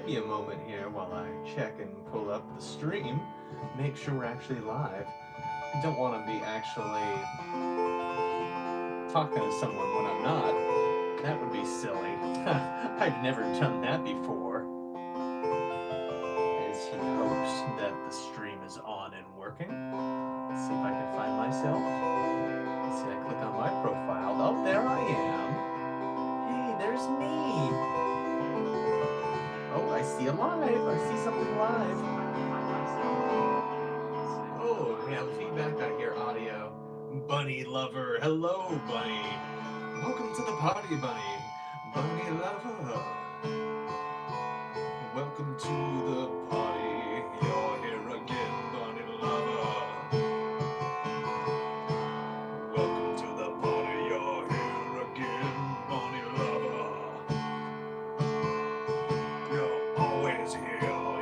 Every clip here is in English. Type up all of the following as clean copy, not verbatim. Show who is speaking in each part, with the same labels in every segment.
Speaker 1: me a moment here while I check and pull up the stream, make sure we're actually live. I don't want to be actually talking to someone when I'm not. That would be silly. I've never done that before. As he hopes that the stream is on and working. Let's see if I can find myself. Let's see, I click on my profile. Oh, there I am. Hey, there's me. Oh, I see a live. I see something live. Oh, we have feedback. I hear audio. Bunny lover. Hello, Bunny. Welcome to the party, Bunny. Bunny lover. Welcome to the party. You're here again, Bunny lover. Welcome to the party. You're here again, Bunny lover. You're always here.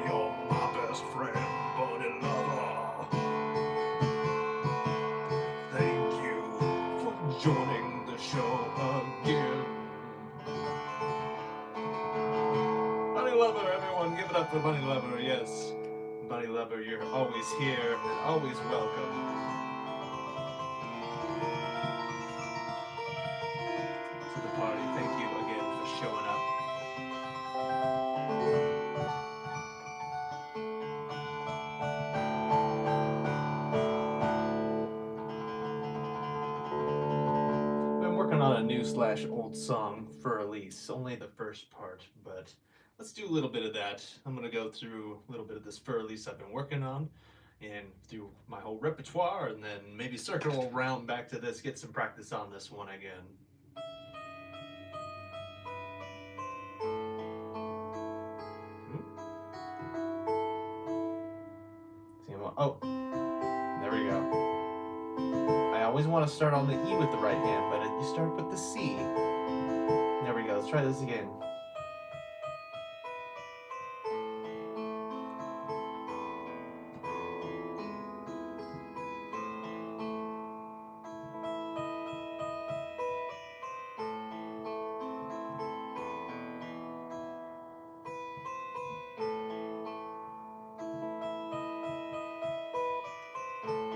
Speaker 1: You're my best friend, Bunny lover. Thank you for joining the show again. Bunny lover, everyone, give it up for Bunny lover. Yes, Bunny lover, you're always here and always welcome to the party. Thank you again for showing up. I'm working on a new/old song for release, only the first part, but let's do a little bit of that. I'm gonna go through a little bit of this for release I've been working on and do my whole repertoire, and then maybe circle around back to this, get some practice on this one again. Oh, there we go. I always want to start on the E with the right hand, but you start with the C. There we go. Let's try this again.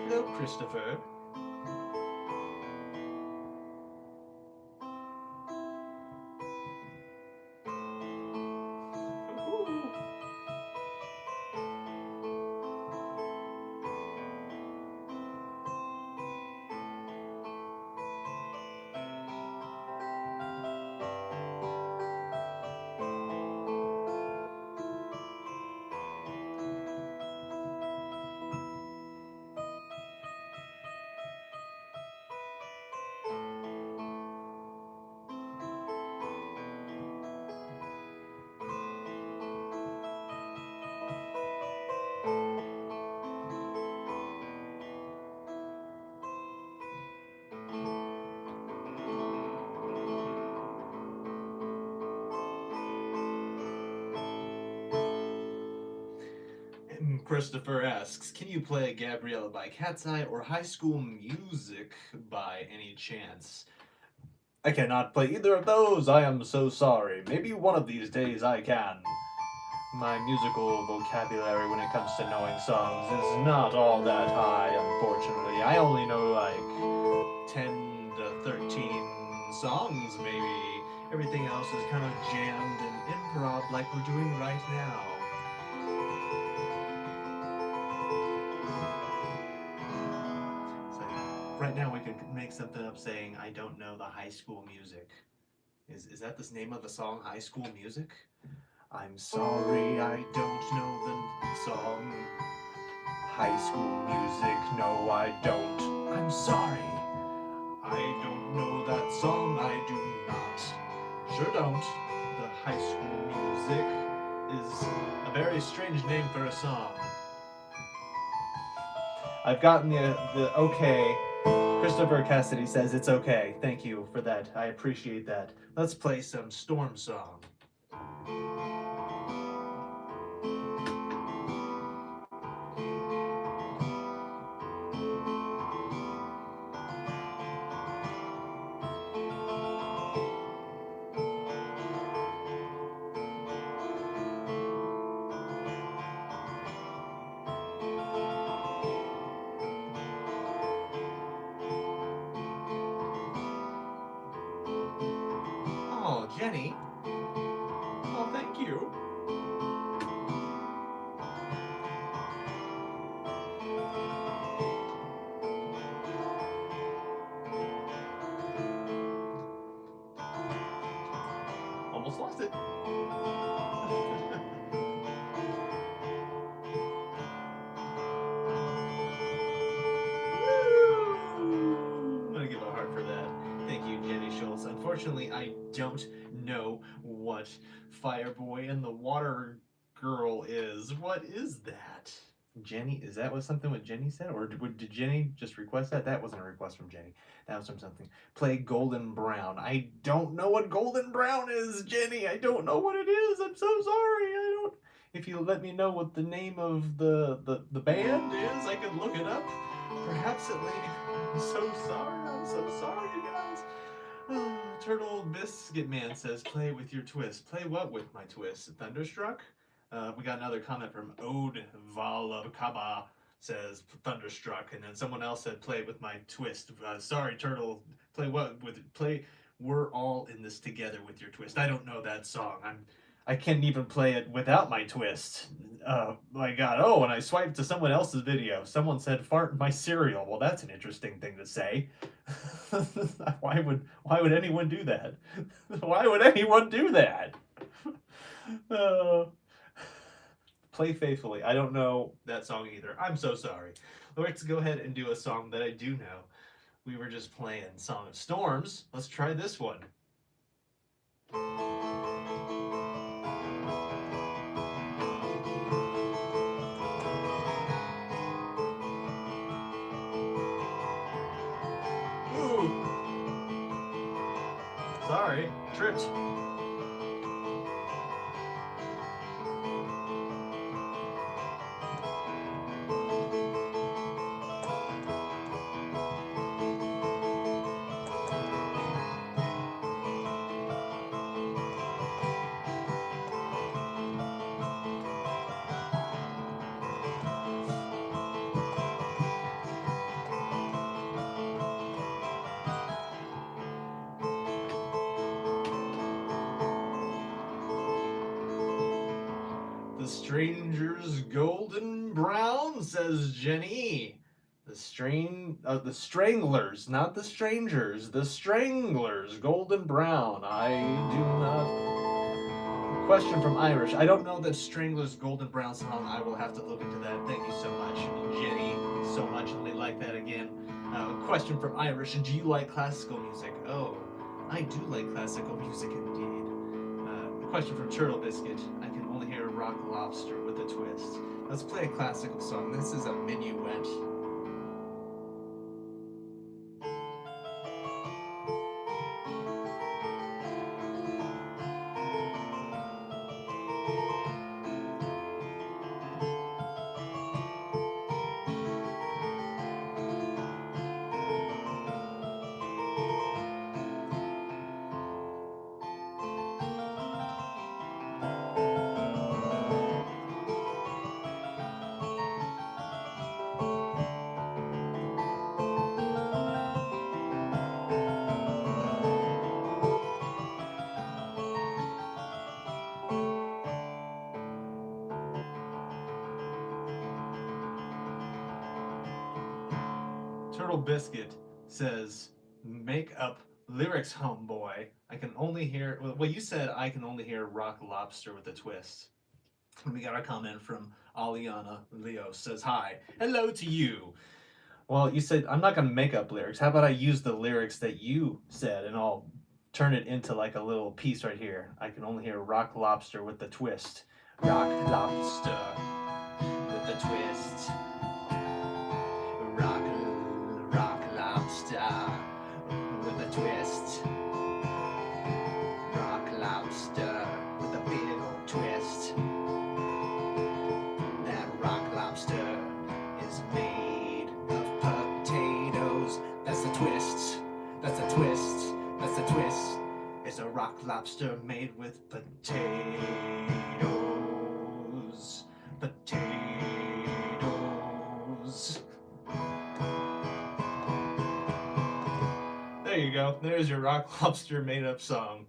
Speaker 1: Hello, Christopher. Christopher asks, can you play Gabriella by Cat's Eye or High School Music by any chance? I cannot play either of those, I am so sorry. Maybe one of these days I can. My musical vocabulary when it comes to knowing songs is not all that high, unfortunately. I only know like 10 to 13 songs, maybe. Everything else is kind of jammed and improv like we're doing right now. Right now we could make something up saying, I don't know the High School Music. Is that the name of the song, High School Music? I'm sorry, I don't know the song. High School Music, no I don't. I'm sorry, I don't know that song, I do not. Sure don't. The High School Music is a very strange name for a song. I've gotten the okay. Christopher Cassidy says it's okay. Thank you for that. I appreciate that. Let's play some Storm Song. Jenny. Oh, thank you. Almost lost it. I'm gonna give a heart for that. Thank you, Jenny Schultz. Unfortunately, I don't know what Fireboy and the Water Girl is. What is that? Jenny, is that what something what Jenny said? Or did Jenny just request that? That wasn't a request from Jenny. That was from something. Play Golden Brown. I don't know what Golden Brown is, Jenny. I don't know what it is. I'm so sorry. I don't. If you let me know what the name of the band is, I could look it up. Perhaps it later. I'm so sorry. I'm so sorry, you guys. Oh, Turtle Biscuit Man says, play with your twist. Play what with my twist? Thunderstruck? We got another comment from Ode Valakaba says Thunderstruck, and then someone else said play with my twist. Sorry, Turtle. Play what with play? We're all in this together with your twist. I don't know that song. I can't even play it without my twist. My God. Oh, and I swiped to someone else's video. Someone said fart in my cereal. Well, that's an interesting thing to say. Why would anyone do that? Why would anyone do that? Play Faithfully. I don't know that song either. I'm so sorry. Let's go ahead and do a song that I do know. We were just playing Song of Storms. Let's try this one. Ooh. Sorry, tripped. The Stranger's Golden Brown, says Jenny. The Stranglers, not the Strangers. The Stranglers, Golden Brown. I do not. Question from Irish. I don't know that Stranglers Golden Brown song. I will have to look into that. Thank you so much, Jenny. So much. Let me like that again. Question from Irish. Do you like classical music? Oh, I do like classical music indeed. Question from Turtle Biscuit. I can only hear Rock Lobster with a twist. Let's play a classical song. This is a minuet. Turtle Biscuit says, make up lyrics, homeboy. I can only hear, well, you said I can only hear Rock Lobster with a twist. And we got a comment from Aliana Leo says, hi, hello to you. Well, you said, I'm not going to make up lyrics. How about I use the lyrics that you said and I'll turn it into like a little piece right here. I can only hear Rock Lobster with the twist. Rock Lobster with the twist. Rock Lobster with a twist. Rock Lobster with a big old twist. That Rock Lobster is made of potatoes. That's the twist. That's a twist. That's a twist. It's a Rock Lobster made with potatoes. Potatoes. There you go. There's your Rock Lobster made up song.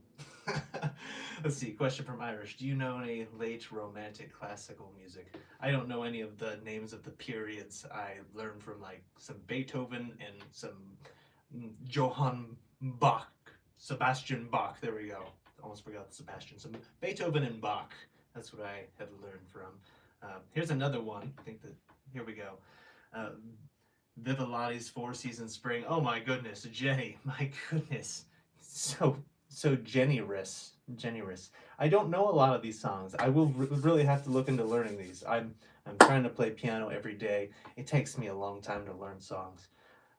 Speaker 1: Let's see, question from Irish. Do you know any late romantic classical music? I don't know any of the names of the periods. I learned from like some Beethoven and some Johann Bach, Sebastian Bach. There we go. Almost forgot the Sebastian. Some Beethoven and Bach. That's what I have learned from. Here's another one. I think that here we go. Uh, Vivaldi's Four Seasons Spring. Oh my goodness, Jenny. My goodness, so generous. I don't know a lot of these songs. I will really have to look into learning these. I'm trying to play piano every day. It takes me a long time to learn songs.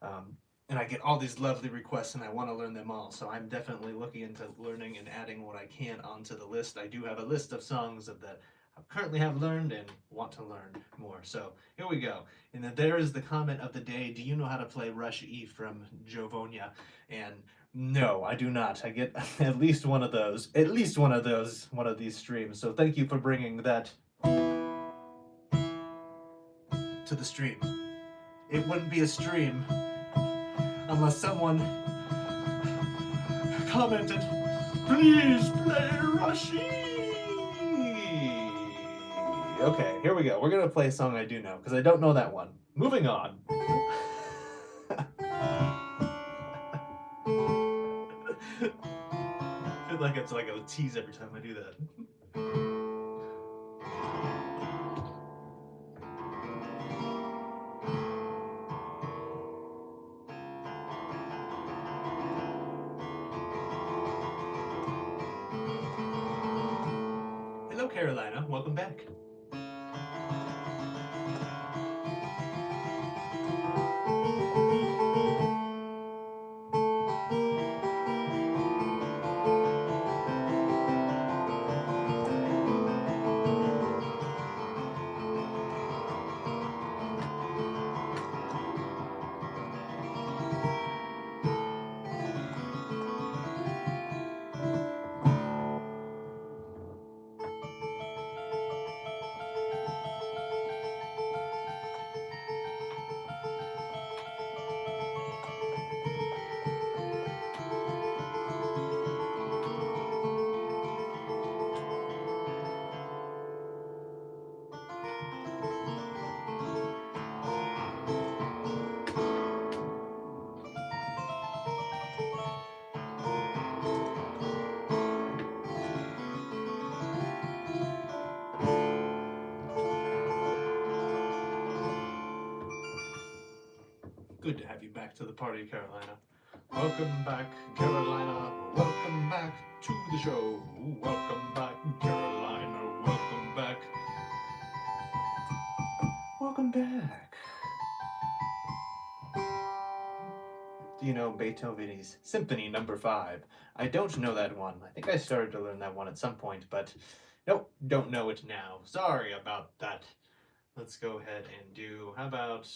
Speaker 1: And I get all these lovely requests and I want to learn them all. So I'm definitely looking into learning and adding what I can onto the list. I do have a list of songs that I currently have learned and want to learn more. So here we go. And then there is the comment of the day. Do you know how to play Rush E from Jovonia? And no, I do not. I get at least one of those. One of these streams. So thank you for bringing that to the stream. It wouldn't be a stream unless someone commented, please play Rushy. Okay, here we go. We're gonna play a song I do know, because I don't know that one. Moving on. I feel like it's like a tease every time I do that. Hello, Carolina. Welcome back. Good to have you back to the party, Carolina. Welcome back, Carolina. Welcome back to the show. Welcome back, Carolina. Welcome back. Welcome back. Do you know Beethoven's Symphony Number 5? I don't know that one. I think I started to learn that one at some point, but nope, don't know it now. Sorry about that. Let's go ahead and do, how about...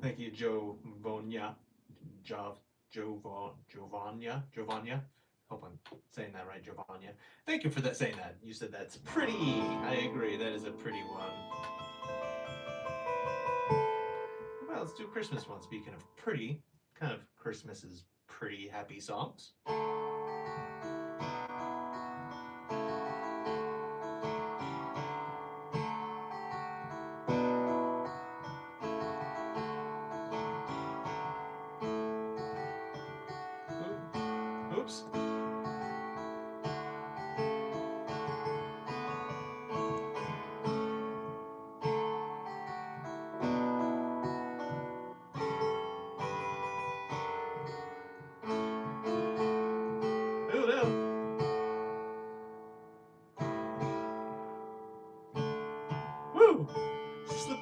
Speaker 1: Thank you, Jovania. Jovania. Hope I'm saying that right, Jovania. Thank you for that saying that. You said that's pretty. I agree. That is a pretty one. Well, let's do a Christmas one. Speaking of pretty, kind of Christmas is pretty happy songs.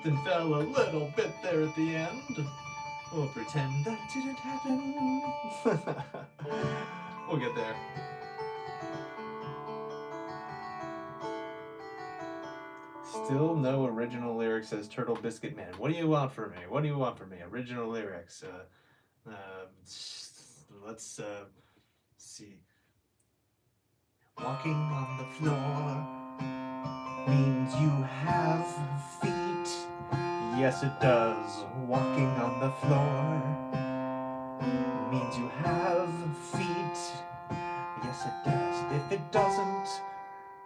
Speaker 1: slipped and fell a little bit there at the end. We'll pretend that didn't happen. We'll get there. Still no original lyrics, says Turtle Biscuit Man. What do you want from me? What do you want from me? Original lyrics. Let's see. Walking on the floor means you have feet. Yes, it does. Walking on the floor means you have feet. Yes, it does. If it doesn't,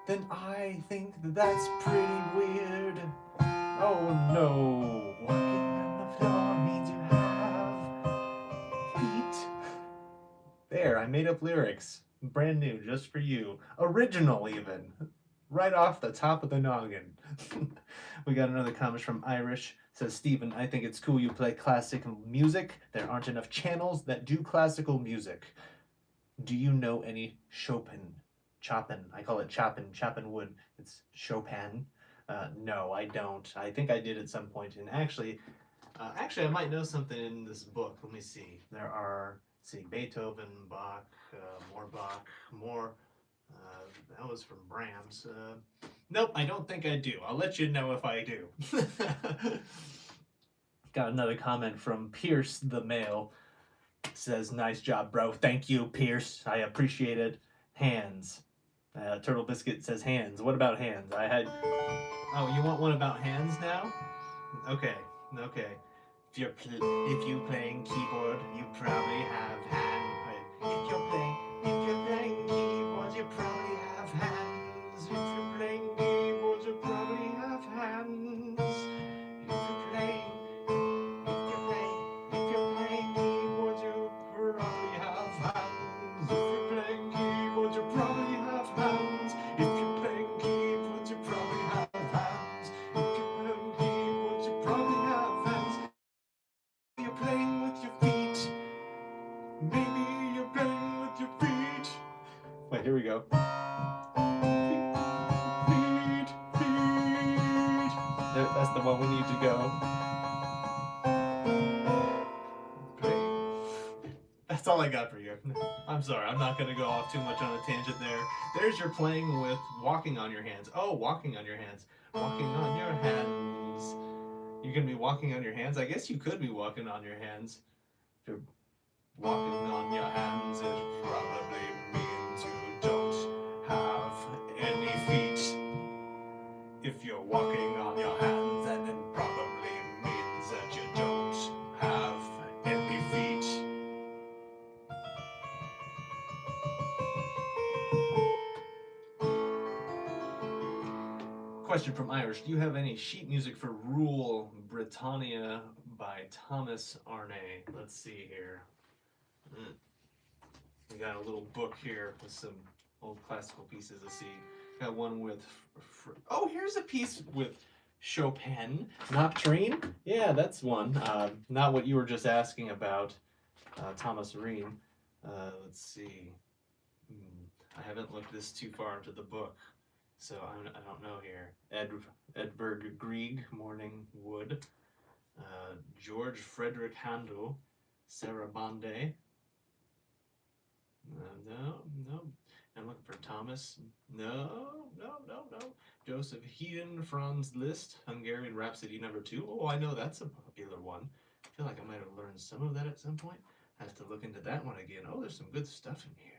Speaker 1: then I think that's pretty weird. Oh no. Walking on the floor means you have feet. There, I made up lyrics. Brand new, just for you. Original, even. Right off the top of the noggin. We got another comment from Irish. Says, Stephen, I think it's cool you play classical music. There aren't enough channels that do classical music. Do you know any Chopin? Chopin. I call it Chopin. Chopin wood. It's Chopin. No, I don't. I think I did at some point. And actually, I might know something in this book. Let me see. There are, Beethoven, Bach, more. That was from Brahms. Nope, I don't think I do. I'll let you know if I do. Got another comment from Pierce the Male. Says, nice job, bro. Thank you, Pierce. I appreciate it. Hands. Turtle Biscuit says hands. What about hands? Oh, you want one about hands now? Okay. If you're playing keyboard, you probably have hands. If you're playing keyboard, you probably have hands. If you're playing keyboard, you probably have hands. If you're playing keyboard, you probably have hands. If you're playing keyboard, you probably have hands. If you're playing keyboard, you probably have hands. If you're playing keyboard, you probably have hands. You're playing with your feet. Maybe you're playing with your feet. Wait, here we go. Feet. That's the one we need to go. That's all I got for you. I'm sorry, I'm not going to go off too much on a tangent there. There's your playing with walking on your hands. Oh, walking on your hands. Walking on your hands. You're going to be walking on your hands? I guess you could be walking on your hands. If you're walking on your hands, it probably means you don't have any feet. If you're walking on your hands, then it probably means that you don't have any feet. Question from Irish. Do you have any sheet music for Rule Britannia by Thomas Arne? Let's see here. We got a little book here with some old classical pieces. Let's see. Got one with... Oh, here's a piece with Chopin. Nocturne? Yeah, that's one. Not what you were just asking about, Thomas Reen. Let's see. I haven't looked this too far into the book, so I don't know here. Edvard Grieg, Morning Wood. George Frederick Handel, Sarabande. No. I'm looking for Thomas. No. Joseph Haydn, Franz Liszt, Hungarian Rhapsody No. 2. Oh, I know that's a popular one. I feel like I might have learned some of that at some point. I have to look into that one again. Oh, there's some good stuff in here.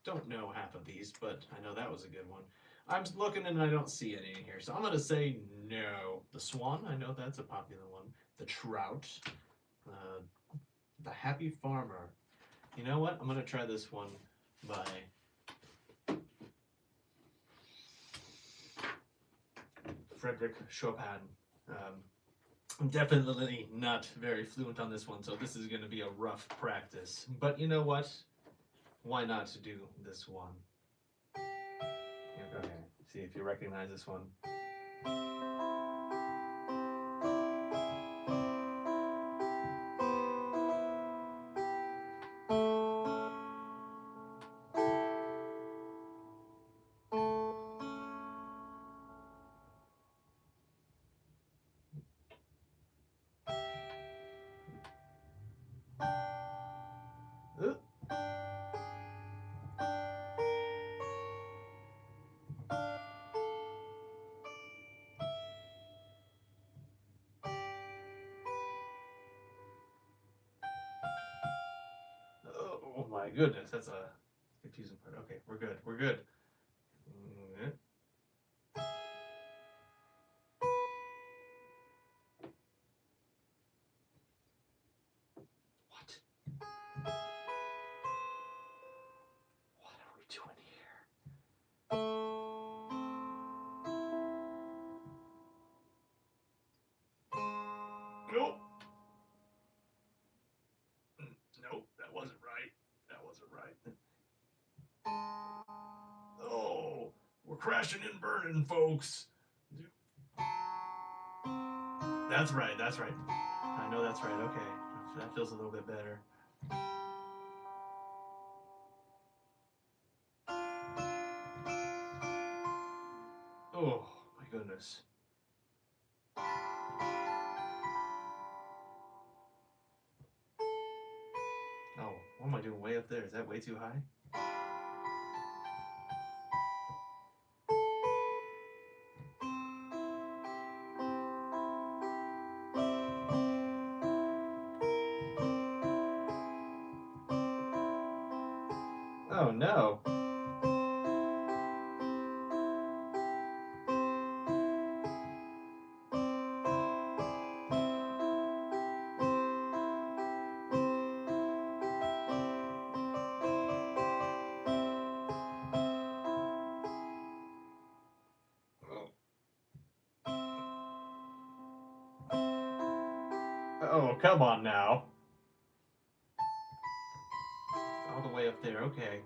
Speaker 1: Don't know half of these, but I know that was a good one. I'm looking and I don't see any in here, so I'm going to say no. The Swan, I know that's a popular one. The Trout. The Happy Farmer. You know what? I'm going to try this one by Frederick Chopin. I'm definitely not very fluent on this one, so this is going to be a rough practice. But you know what? Why not do this one? Okay, see if you recognize this one. goodness, that's a confusing part. Okay, we're good. We're good. What? What are we doing here? Nope. Nope, that wasn't right. That wasn't right. Oh, we're crashing and burning, folks. That's right, that's right. I know that's right, okay. That feels a little bit better. Oh, my goodness. Oh, what am I doing way up there? Is that way too high? Oh, no. Oh, come on now. All the way up there, okay.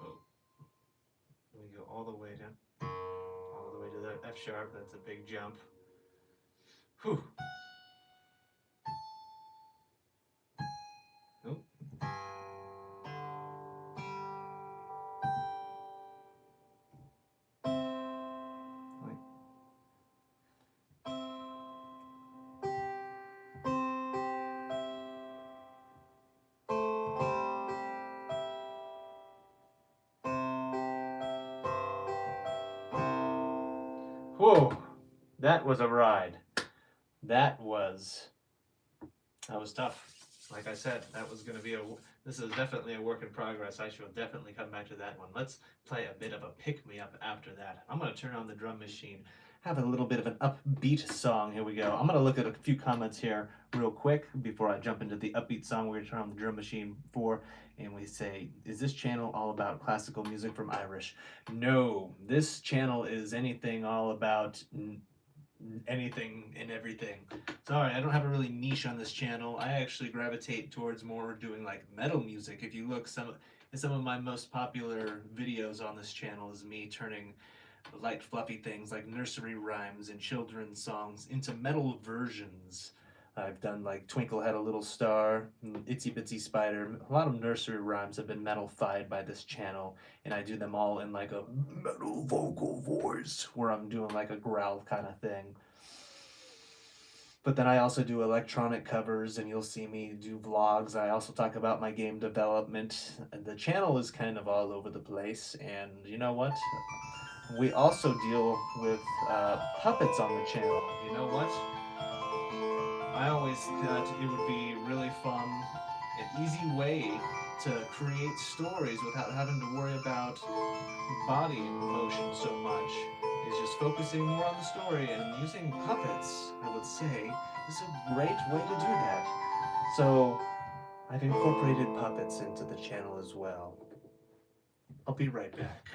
Speaker 1: Oh. Let me go all the way down. All the way to that F sharp. That's a big jump. Whew. Oh. Wait. Whoa. That was a ride. That was tough. Like I said, that was going to be this is definitely a work in progress. I shall definitely come back to that one. Let's play a bit of a pick-me-up after that. I'm going to turn on the drum machine, have a little bit of an upbeat song. Here we go. I'm going to look at a few comments here real quick before I jump into the upbeat song we're going to turn on the drum machine for. And we say, is this channel all about classical music from Irish? No, this channel is anything all about anything and everything. Sorry, I don't have a really niche on this channel. I actually gravitate towards more doing like metal music. If you look, some of my most popular videos on this channel is me turning light fluffy things like nursery rhymes and children's songs into metal versions. I've done like Twinkle Had a Little Star, Itsy Bitsy Spider. A lot of nursery rhymes have been metal-fied by this channel, and I do them all in like a metal vocal voice where I'm doing like a growl kind of thing. But then I also do electronic covers, and you'll see me do vlogs. I also talk about my game development. The channel is kind of all over the place, and you know what? We also deal with puppets on the channel. You know what? I always thought it would be really fun, an easy way to create stories without having to worry about body motion so much. Is just focusing more on the story, and using puppets, I would say, is a great way to do that. So I've incorporated puppets into the channel as well. I'll be right back.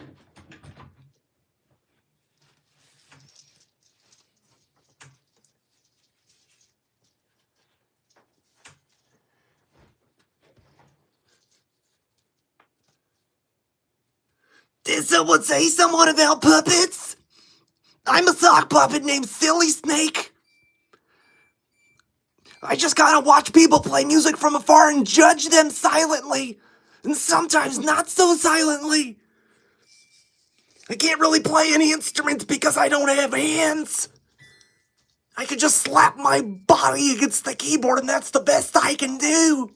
Speaker 2: Did someone say something about puppets? I'm a sock puppet named Silly Snake. I just gotta watch people play music from afar and judge them silently, and sometimes not so silently. I can't really play any instruments because I don't have hands. I can just slap my body against the keyboard, and that's the best I can do.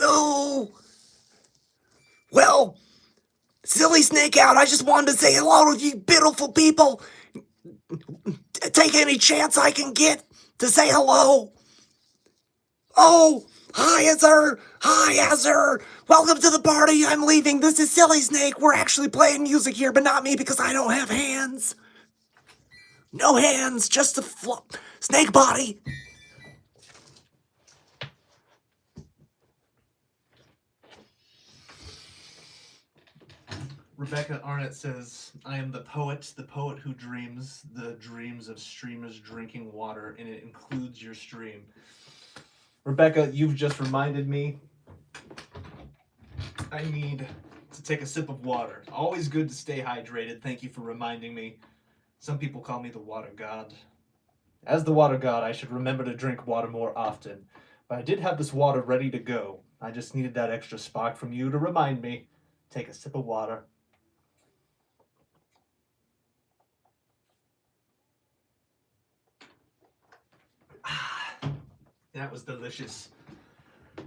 Speaker 2: Oh, well, silly snake out. I just wanted to say hello to you beautiful people. Take any chance I can get to say hello. Oh, hi, Azur. Hi, Azur. Welcome to the party. I'm leaving. This is Silly Snake. We're actually playing music here, but not me because I don't have hands. No hands, just a snake body.
Speaker 1: Rebecca Arnett says, I am the poet who dreams the dreams of streamers drinking water, and it includes your stream. Rebecca, you've just reminded me I need to take a sip of water. Always good to stay hydrated. Thank you for reminding me. Some people call me the water god. As the water god, I should remember to drink water more often. But I did have this water ready to go. I just needed that extra spark from you to remind me. Take a sip of water. That was delicious.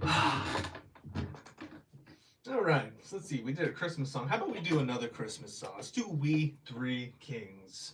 Speaker 1: All right, so let's see. We did a Christmas song. How about we do another Christmas song? Let's do We Three Kings.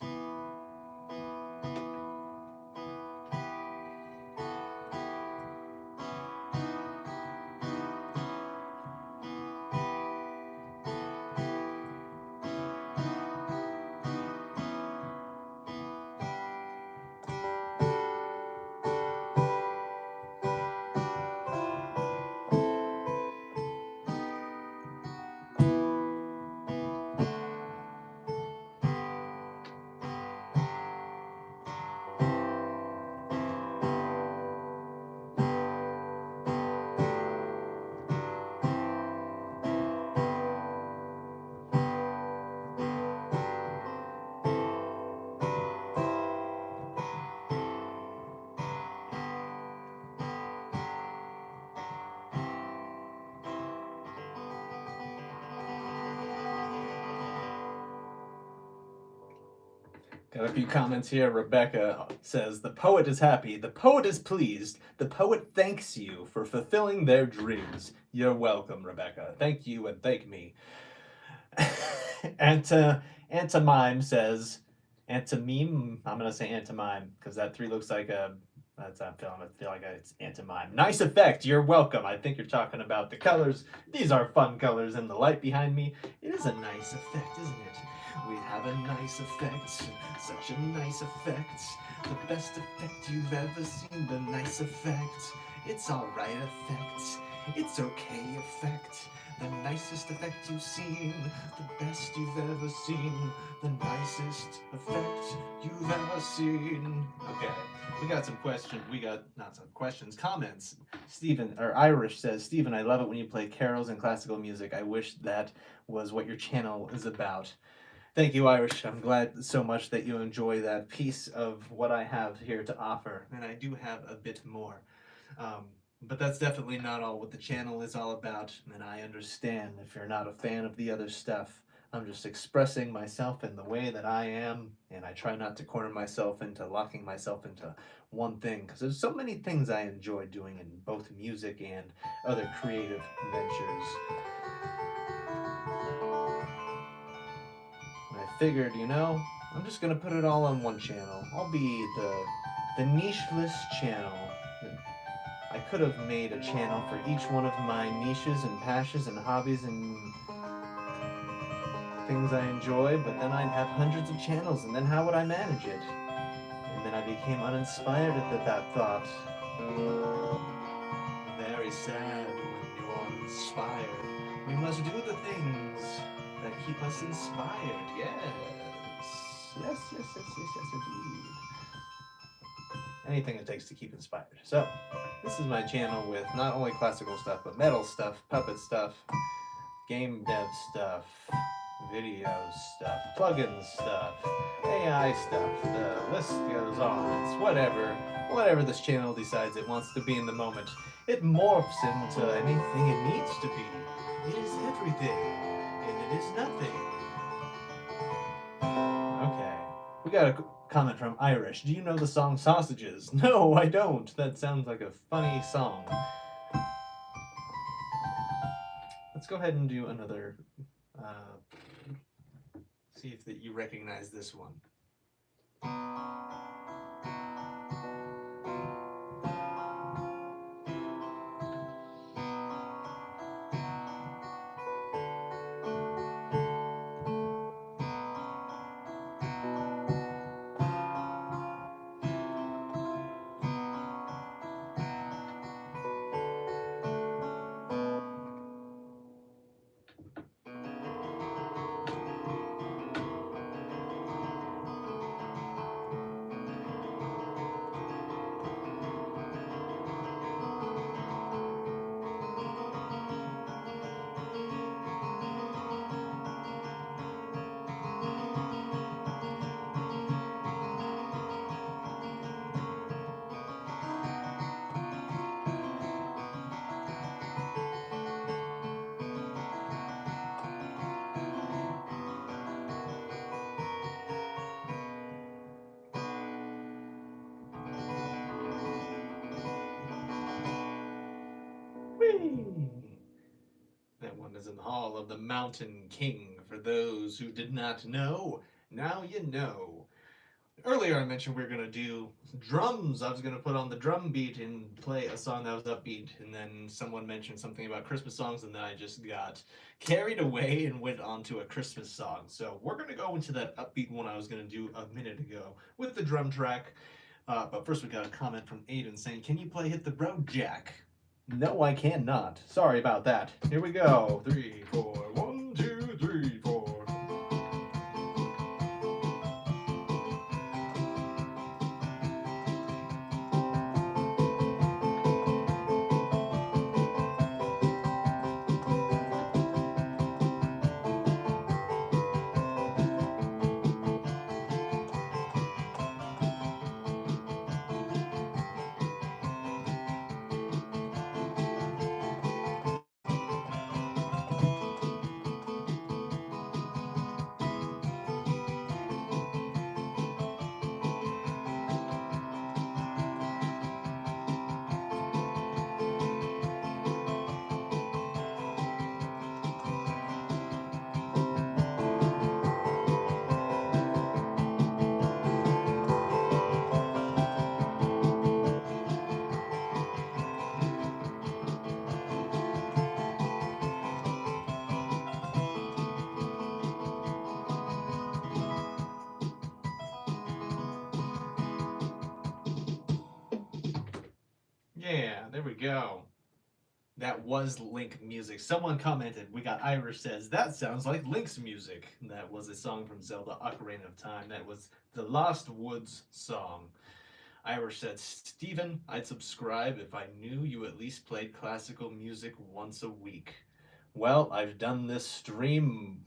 Speaker 1: Got a few comments here. Rebecca says, the poet is happy, the poet is pleased, the poet thanks you for fulfilling their dreams. You're welcome, Rebecca. Thank you and thank me. Antimime says, Antimeme, I'm going to say Antimime, because that 3 looks like a, I feel like it's Antimime. Nice effect, you're welcome. I think you're talking about the colors. These are fun colors and the light behind me. It is a nice effect, isn't it? We have a nice effect, such a nice effect. The best effect you've ever seen, the nice effect. It's alright effect, it's okay effect. The nicest effect you've seen, the best you've ever seen. The nicest effect you've ever seen. Okay, we got some questions, not some questions, comments. Stephen, or Irish says, Stephen, I love it when you play carols and classical music. I wish that was what your channel is about. Thank you, Irish. I'm glad so much that you enjoy that piece of what I have here to offer. And I do have a bit more. But that's definitely not all what the channel is all about. And I understand if you're not a fan of the other stuff. I'm just expressing myself in the way that I am. And I try not to corner myself into locking myself into one thing. Because there's so many things I enjoy doing in both music and other creative ventures. I figured, I'm just gonna put it all on one channel. I'll be the nicheless channel. I could have made a channel for each one of my niches and passions and hobbies and things I enjoy, but then I'd have hundreds of channels, and then how would I manage it? And then I became uninspired at that thought. Very sad when you're inspired. We must do the things that keep us inspired. Yes, indeed. Anything it takes to keep inspired. So, this is my channel with not only classical stuff, but metal stuff, puppet stuff, game dev stuff, video stuff, plugin stuff, AI stuff. The list goes on. It's whatever this channel decides it wants to be in the moment. It morphs into anything it needs to be. It is everything, and it is nothing. Okay. We got a comment from Irish. Do you know the song Sausages? No, I don't. That sounds like a funny song. go ahead and do another. Uh, see if that you recognize this one. Whee! That one is in the Hall of the Mountain King. For those who did not know, now you know. Earlier I mentioned we were going to do drums. I was going to put on the drum beat and play a song that was upbeat, and then someone mentioned something about Christmas songs, and then I just got carried away and went on to a Christmas song. So we're going to go into that upbeat one I was going to do a minute ago with the drum track. But first we got a comment from Aiden saying, can you play Hit the Road Jack? No, I cannot. Sorry about that. Here we go. 3, 4. 1, 2, 3, 4. Yeah, there we go. That was Link music. Someone commented, we got Irish says, that sounds like Link's music. That was a song from Zelda Ocarina of Time. That was the Lost Woods song. Irish said, Steven, I'd subscribe if I knew you at least played classical music once a week. Well, I've done this stream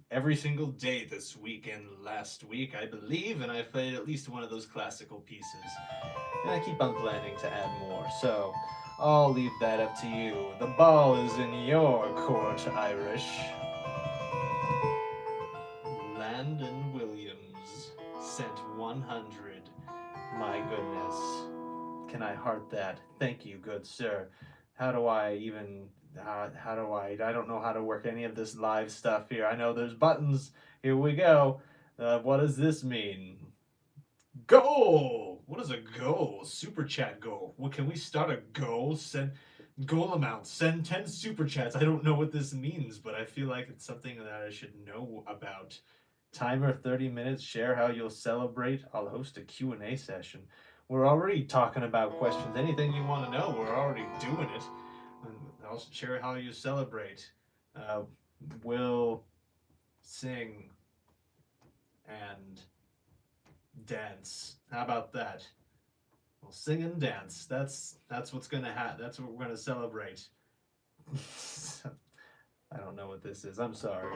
Speaker 1: every single day this week and last week, I believe, and I played at least one of those classical pieces. And I keep on planning to add more, so I'll leave that up to you. The ball is in your court, Irish. Landon Williams sent 100. My goodness. Can I heart that? Thank you, good sir. How do I even... how do I don't know how to work any of this live stuff here. I know there's buttons. Here we go. What does this mean? Goal! What is a goal? Super chat goal. What, can we start a goal? Send goal amount. Send 10 super chats. I don't know what this means, but I feel like it's something that I should know about. Timer 30 minutes. Share how you'll celebrate. I'll host a Q&A session. We're already talking about questions. Anything you want to know, we're already doing it. I'll share how you celebrate. We'll sing and dance. How about that? We'll sing and dance. That's what's gonna happen. That's what we're gonna celebrate. I don't know what this is. I'm sorry.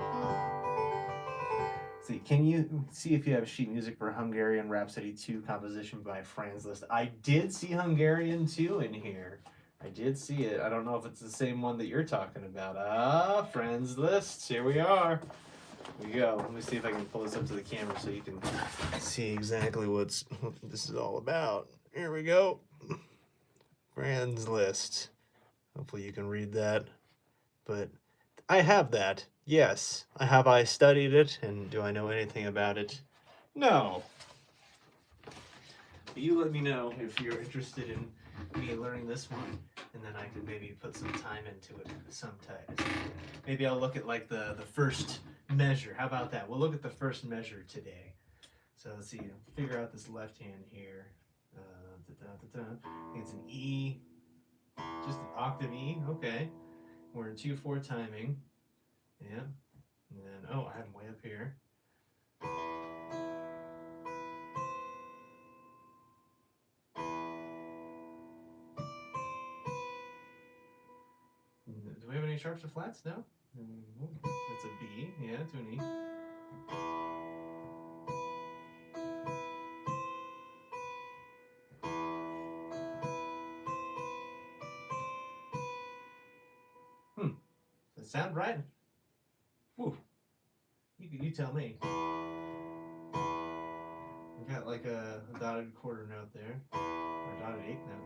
Speaker 1: See, can you see if you have sheet music for Hungarian Rhapsody 2 composition by Franz Liszt? I did see Hungarian 2 in here. I did see it. I don't know if it's the same one that you're talking about. Franz Liszt. Here we are. Here we go. Let me see if I can pull this up to the camera so you can see exactly what this is all about. Here we go. Franz Liszt. Hopefully you can read that. But I have that. Yes. Have I studied it, and do I know anything about it? No. You let me know if you're interested in me learning this one, and then I could maybe put some time into it sometime. Maybe I'll look at like the first measure. How about that? We'll look at the first measure today. So let's see. Figure out this left hand here. I think it's an E, just an octave E. Okay. We're in 2/4 timing. Yeah. And then oh, I have them way up here. Do we have any sharps or flats? No? That's a B. Yeah, to an E. Does that sound right? Whew. You tell me. We got like a dotted quarter note there. Or dotted eighth note.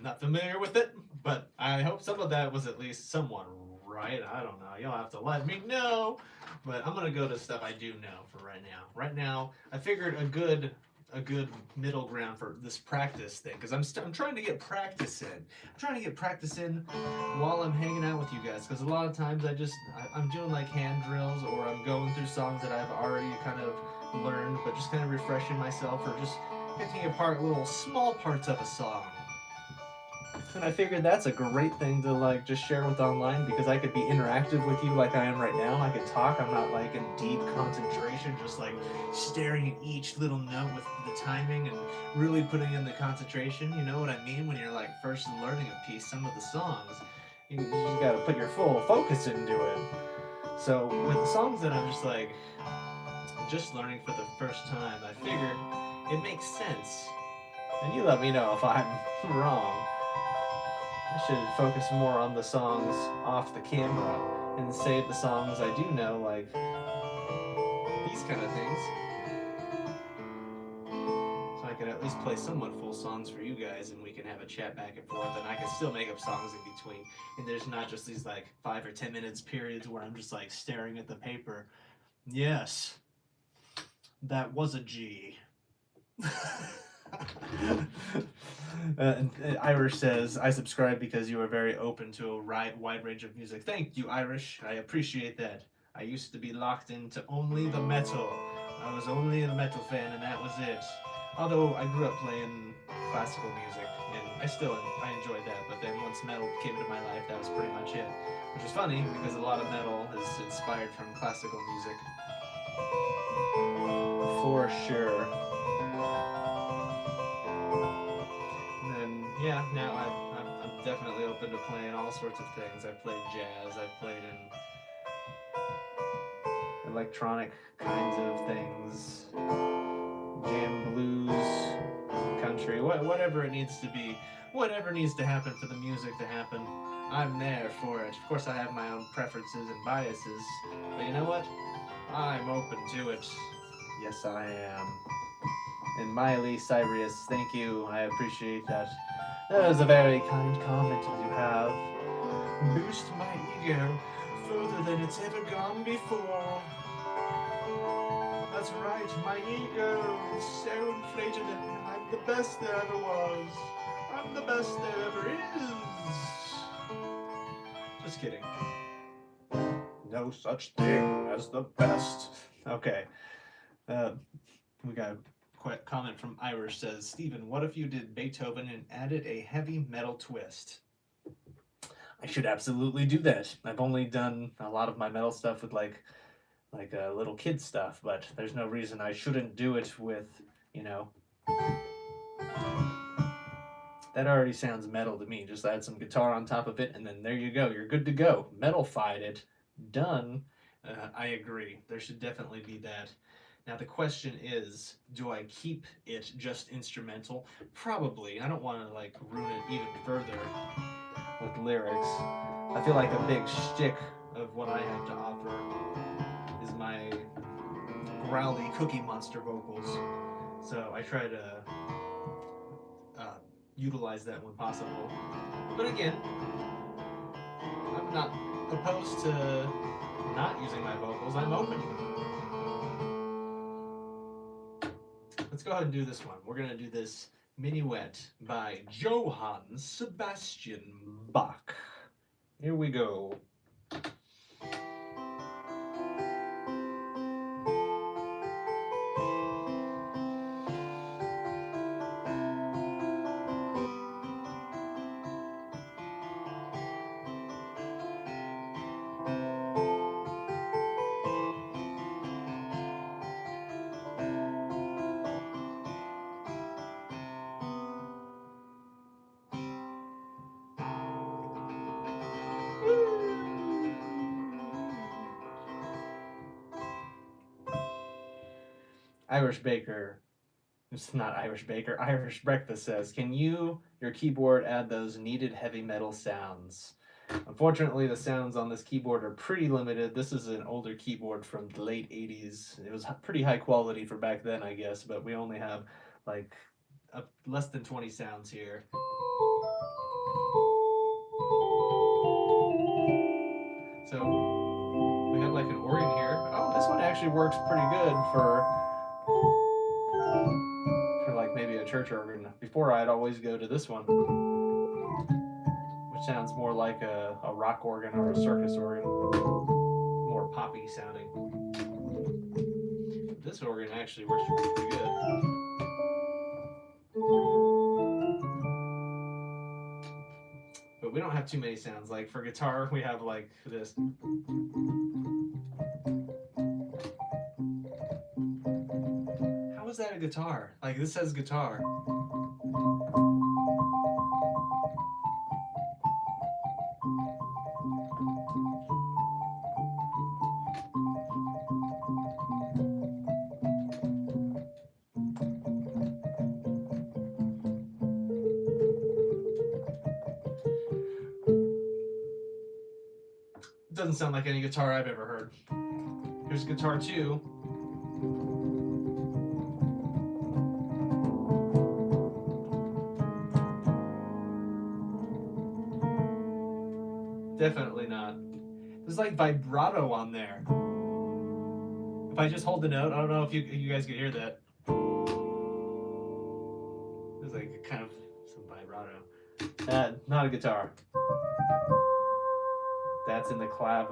Speaker 1: Not familiar with it, but I hope some of that was at least somewhat right. I don't know. You'll have to let me know. But I'm gonna go to stuff I do know for right now. Right now, I figured a good middle ground for this practice thing because I'm trying to get practice in. I'm trying to get practice in while I'm hanging out with you guys because a lot of times I'm doing like hand drills or I'm going through songs that I've already kind of learned, but just kind of refreshing myself or just picking apart little small parts of a song. And I figured that's a great thing to like just share with online because I could be interactive with you like I am right now. I could talk. I'm not like in deep concentration, just like staring at each little note with the timing and really putting in the concentration. You know what I mean? When you're like first learning a piece, some of the songs, you just gotta put your full focus into it. So with the songs that I'm just learning for the first time, I figured it makes sense. And you let me know if I'm wrong. I should focus more on the songs off the camera and save the songs I do know, like these kind of things. So I can at least play somewhat full songs for you guys and we can have a chat back and forth and I can still make up songs in between. And there's not just these like 5 or 10 minutes periods where I'm just like staring at the paper. Yes, that was a G. Irish says, I subscribe because you are very open to a wide range of music. Thank you, Irish. I appreciate that. I used to be locked into only the metal. I was only a metal fan, and that was it. Although I grew up playing classical music, and I enjoyed that. But then once metal came into my life, that was pretty much it. Which is funny because a lot of metal is inspired from classical music. For sure. Yeah, now I'm definitely open to playing all sorts of things. I've played jazz, I've played in electronic kinds of things, jam, blues, country, whatever it needs to be, whatever needs to happen for the music to happen, I'm there for it. Of course, I have my own preferences and biases, but you know what? I'm open to it. Yes, I am. And Miley Cyrus, thank you. I appreciate that. That is a very kind comment that you have. Boost my ego further than it's ever gone before. That's right, my ego is so inflated and I'm the best there ever was. I'm the best there ever is. Just kidding. No such thing as the best. Okay. We got a comment from Irish says, Steven, what if you did Beethoven and added a heavy metal twist? I should absolutely do that. I've only done a lot of my metal stuff with like little kid stuff, but there's no reason I shouldn't do it with, that already sounds metal to me. Just add some guitar on top of it, and then there you go. You're good to go. Metal-fied it. Done. I agree. There should definitely be that. Now the question is, do I keep it just instrumental? Probably. I don't want to like ruin it even further with lyrics. I feel like a big shtick of what I have to offer is my growly Cookie Monster vocals. So I try to utilize that when possible. But again, I'm not opposed to not using my vocals. I'm open. Let's go ahead and do this one. We're going to do this Minuet by Johann Sebastian Bach. Here we go. Irish Baker, it's not Irish Baker, Irish Breakfast says, can your keyboard add those needed heavy metal sounds? Unfortunately, the sounds on this keyboard are pretty limited. This is an older keyboard from the late 80s. It was pretty high quality for back then, I guess, but we only have like less than 20 sounds here. So we have like an organ here. Oh, this one actually works pretty good for like maybe a church organ. Before I'd always go to this one, which sounds more like a rock organ or a circus organ, more poppy sounding. This organ actually works pretty good. But we don't have too many sounds. Like for guitar, we have like this. How is that a guitar? Like this says guitar. Doesn't sound like any guitar I've ever heard. Here's guitar 2. Definitely not. There's like vibrato on there. If I just hold the note, I don't know if you guys can hear that. There's like kind of some vibrato. Not a guitar. That's in the clave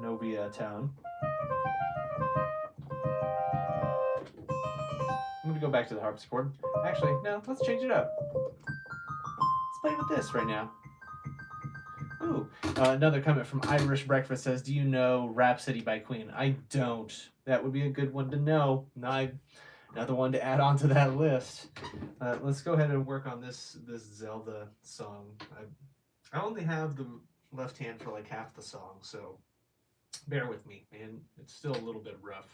Speaker 1: novia tone. I'm gonna go back to the harpsichord. Actually, no, let's change it up. Let's play with this right now. Ooh, another comment from Irish Breakfast says, do you know Rhapsody by Queen? I don't. That would be a good one to know. Another one to add on to that list. Let's go ahead and work on this Zelda song. I only have the left hand for like half the song, so bear with me, man. It's still a little bit rough.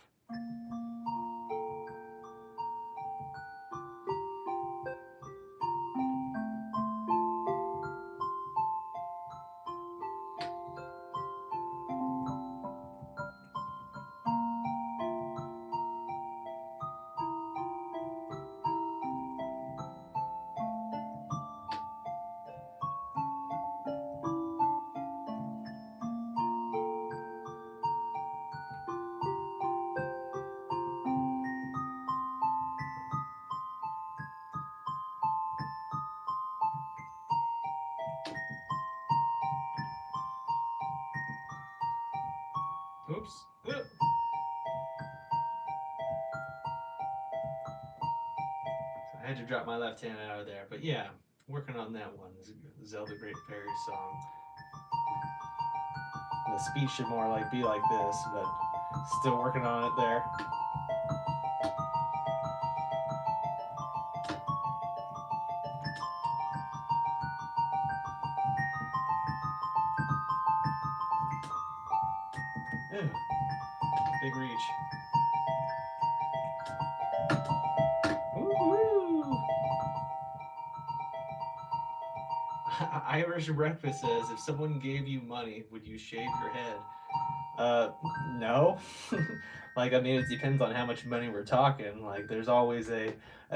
Speaker 1: Oops. I had to drop my left hand out of there, but yeah, working on that one. Zelda Great Fairy song. The speech should more like be like this, but still working on it there. Ew. Big reach. Woo-woo. Irish Breakfast says, if someone gave you money, would you shave your head? No. Like, I mean, it depends on how much money we're talking. Like, there's always a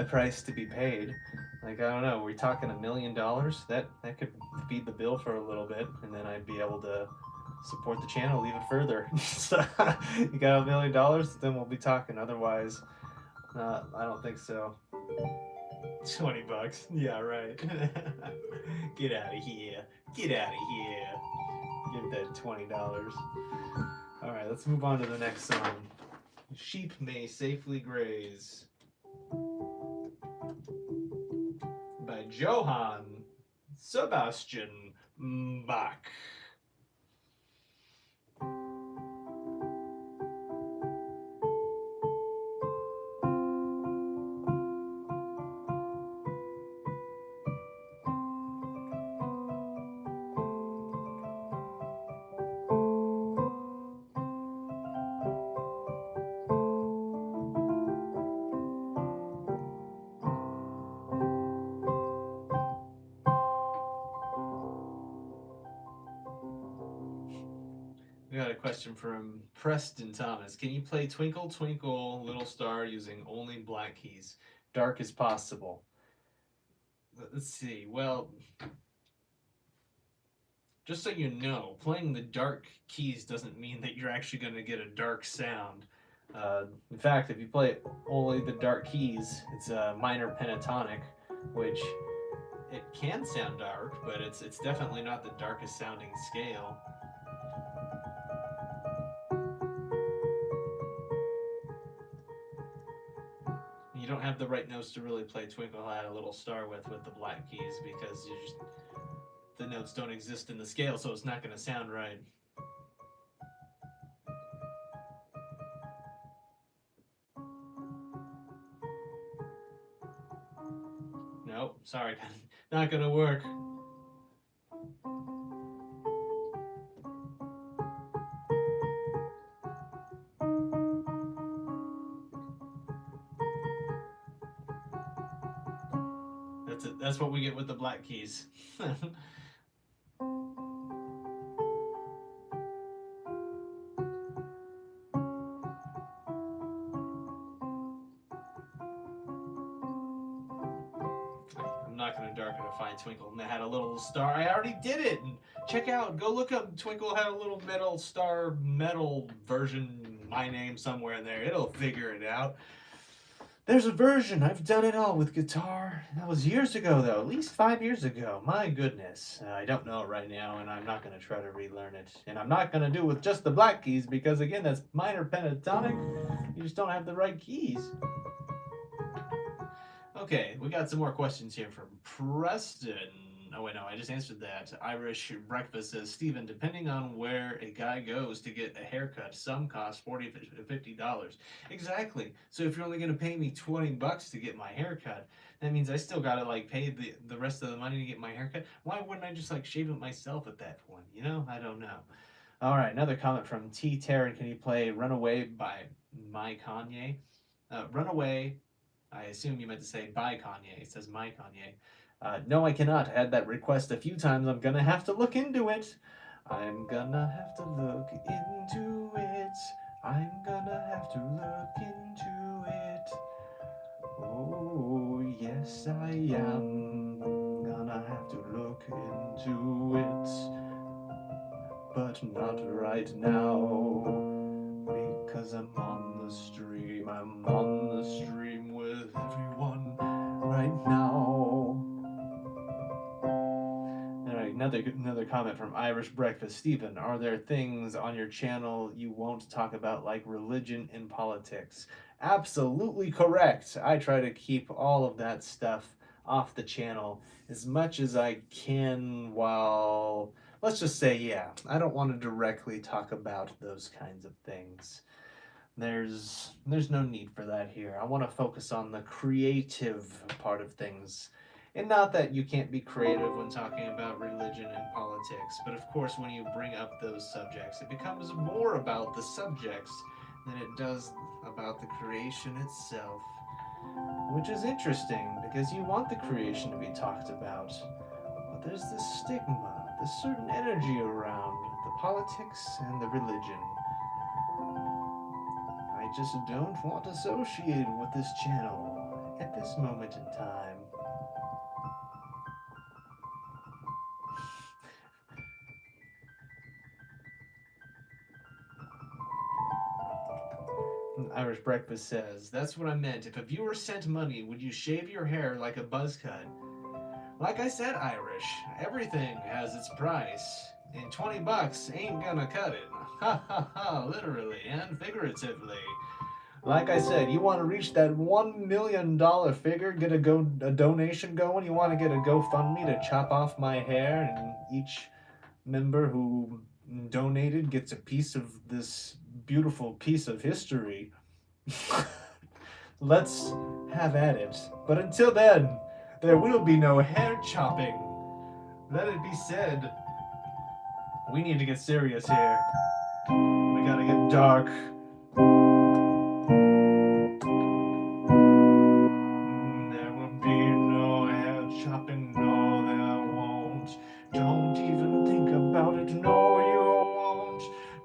Speaker 1: price to be paid. Like, I don't know, we're talking $1 million? That could feed the bill for a little bit, and then I'd be able to support the channel even further. So, you got $1 million, then we'll be talking. Otherwise, I don't think so. $20. Yeah, right. Get out of here. Get out of here. Give that $20. All right, let's move on to the next song. Sheep May Safely Graze by Johann Sebastian Bach. We got a question from Preston Thomas. Can you play Twinkle Twinkle Little Star using only black keys? Dark as possible. Let's see. Well, just so you know, playing the dark keys doesn't mean that you're actually going to get a dark sound. In fact, if you play only the dark keys, it's a minor pentatonic, which it can sound dark, but it's definitely not the darkest sounding scale. You don't have the right notes to really play Twinkle Had a Little Star with the black keys, because the notes don't exist in the scale, so it's not going to sound right. Nope, sorry, not going to work. That's what we get with the black keys. I'm not going to darkenify Twinkle Had a Little Star. I already did it. And check out, go look up Twinkle Had a Little Metal Star metal version, my name somewhere in there. It'll figure it out. There's a version. I've done it all with guitar. That was years ago, though. At least 5 years ago. My goodness. I don't know it right now, and I'm not going to try to relearn it. And I'm not going to do it with just the black keys, because, again, that's minor pentatonic. You just don't have the right keys. Okay, we got some more questions here from Preston. Oh, wait, no, I just answered that. Irish Breakfast says, Steven, depending on where a guy goes to get a haircut, some cost $40 to $50. Exactly. So if you're only going to pay me $20 to get my haircut, that means I still got to, like, pay the rest of the money to get my haircut. Why wouldn't I just, like, shave it myself at that point? You know? I don't know. All right, another comment from T. Taryn. Can you play Runaway by My Kanye? Runaway, I assume you meant to say by Kanye. It says My Kanye. No, I cannot. I had that request a few times. I'm gonna have to look into it. I'm gonna have to look into it. I'm gonna have to look into it. Oh, yes, I am gonna have to look into it. But not right now, because I'm on the stream. I'm on the stream with everyone right now. Another comment from Irish Breakfast. Stephen, are there things on your channel you won't talk about, like religion and politics? Absolutely correct. I try to keep all of that stuff off the channel as much as I can, while, let's just say, yeah, I don't want to directly talk about those kinds of things. There's no need for that here. I want to focus on the creative part of things. And not that you can't be creative when talking about religion and politics, but of course when you bring up those subjects, it becomes more about the subjects than it does about the creation itself. Which is interesting, because you want the creation to be talked about. But there's this stigma, this certain energy around the politics and the religion. I just don't want associated with this channel at this moment in time. Irish Breakfast says, that's what I meant. If a viewer sent money, would you shave your hair like a buzz cut? Like I said, Irish, everything has its price. And $20 ain't gonna cut it. Ha ha ha, literally and figuratively. Like I said, you want to reach that $1 million figure, get a donation going, you want to get a GoFundMe to chop off my hair, and each member who donated gets a piece of this beautiful piece of history. Let's have at it. But until then, there will be no hair chopping. Let it be said. We need to get serious here. We gotta get dark. There will be no hair chopping, no there won't. Don't even think about it, no you won't.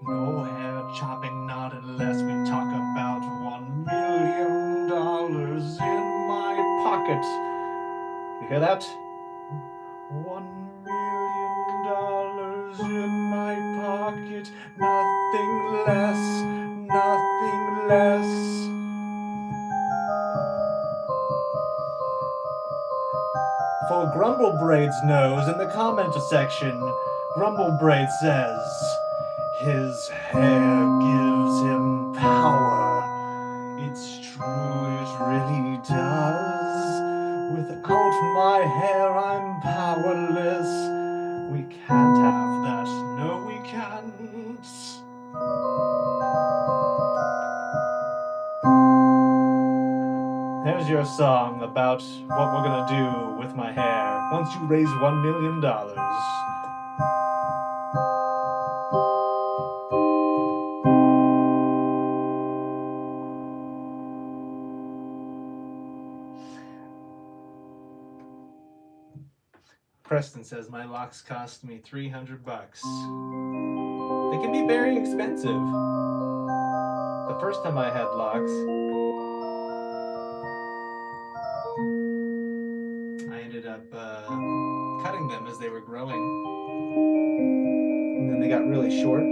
Speaker 1: No hair chopping, not unless we talk about $1 million in my pocket. You hear that? $1 million in my pocket, nothing less, nothing less. For Grumble Braid's nose in the comment section, Grumble Braid says, his hair gives him power. It's true, it really does. Without my hair, I'm powerless. We can't have that. No, we can't. There's your song about what we're gonna do with my hair once you raise $1 million. Preston says my locks cost me $300. They can be very expensive. The first time I had locks, I ended up cutting them as they were growing. And then they got really short.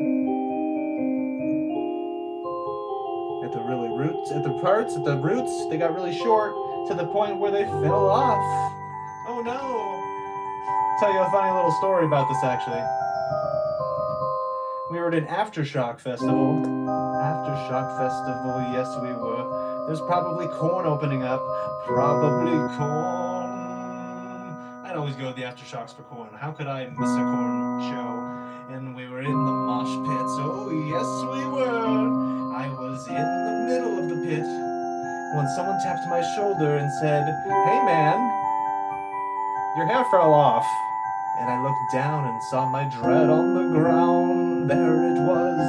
Speaker 1: At the roots, they got really short to the point where they fell off. Oh no! Tell you a funny little story about this actually. We were at an Aftershock festival. Yes we were. There's probably corn opening up. Probably corn. I'd always go to the Aftershocks for corn. How could I miss a corn show? And we were in the mosh pits. Oh yes we were. I was in the middle of the pit when someone tapped my shoulder and said, "Hey man, your hair fell off." And I looked down and saw my dread on the ground. There it was.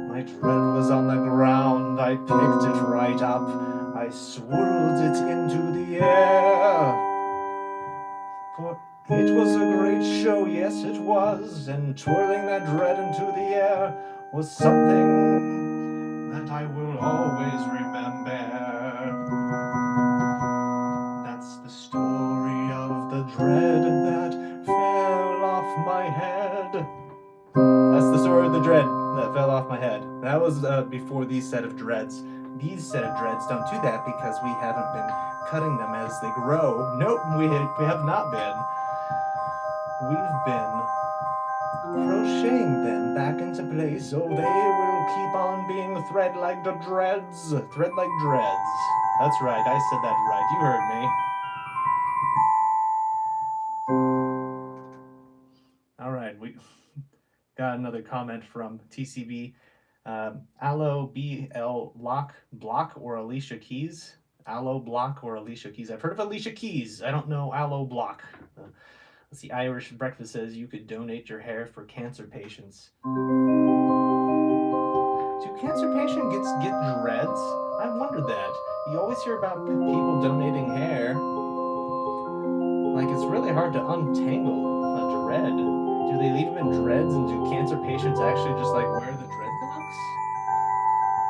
Speaker 1: My dread was on the ground. I picked it right up. I swirled it into the air. For it was a great show, yes it was. And twirling that dread into the air was something that I will always remember. That's the story of the dread that fell off my head. That's the story of the dread that fell off my head. That was before these set of dreads. These set of dreads don't do that because we haven't been cutting them as they grow. Nope, we have not been. We've been crocheting them back into place so they will keep on being thread like the dreads. Thread like dreads. That's right, I said that right. You heard me. All right, we got another comment from TCB. Aloe BL Block or Alicia Keys. Aloe Block or Alicia Keys. I've heard of Alicia Keys. I don't know Aloe Block. Let's see. Irish Breakfast says you could donate your hair for cancer patients. Do cancer patients get dreads? I wondered that. You always hear about people donating hair. Like, it's really hard to untangle dread. Do they leave them in dreads, and do cancer patients actually just like wear the dreadlocks?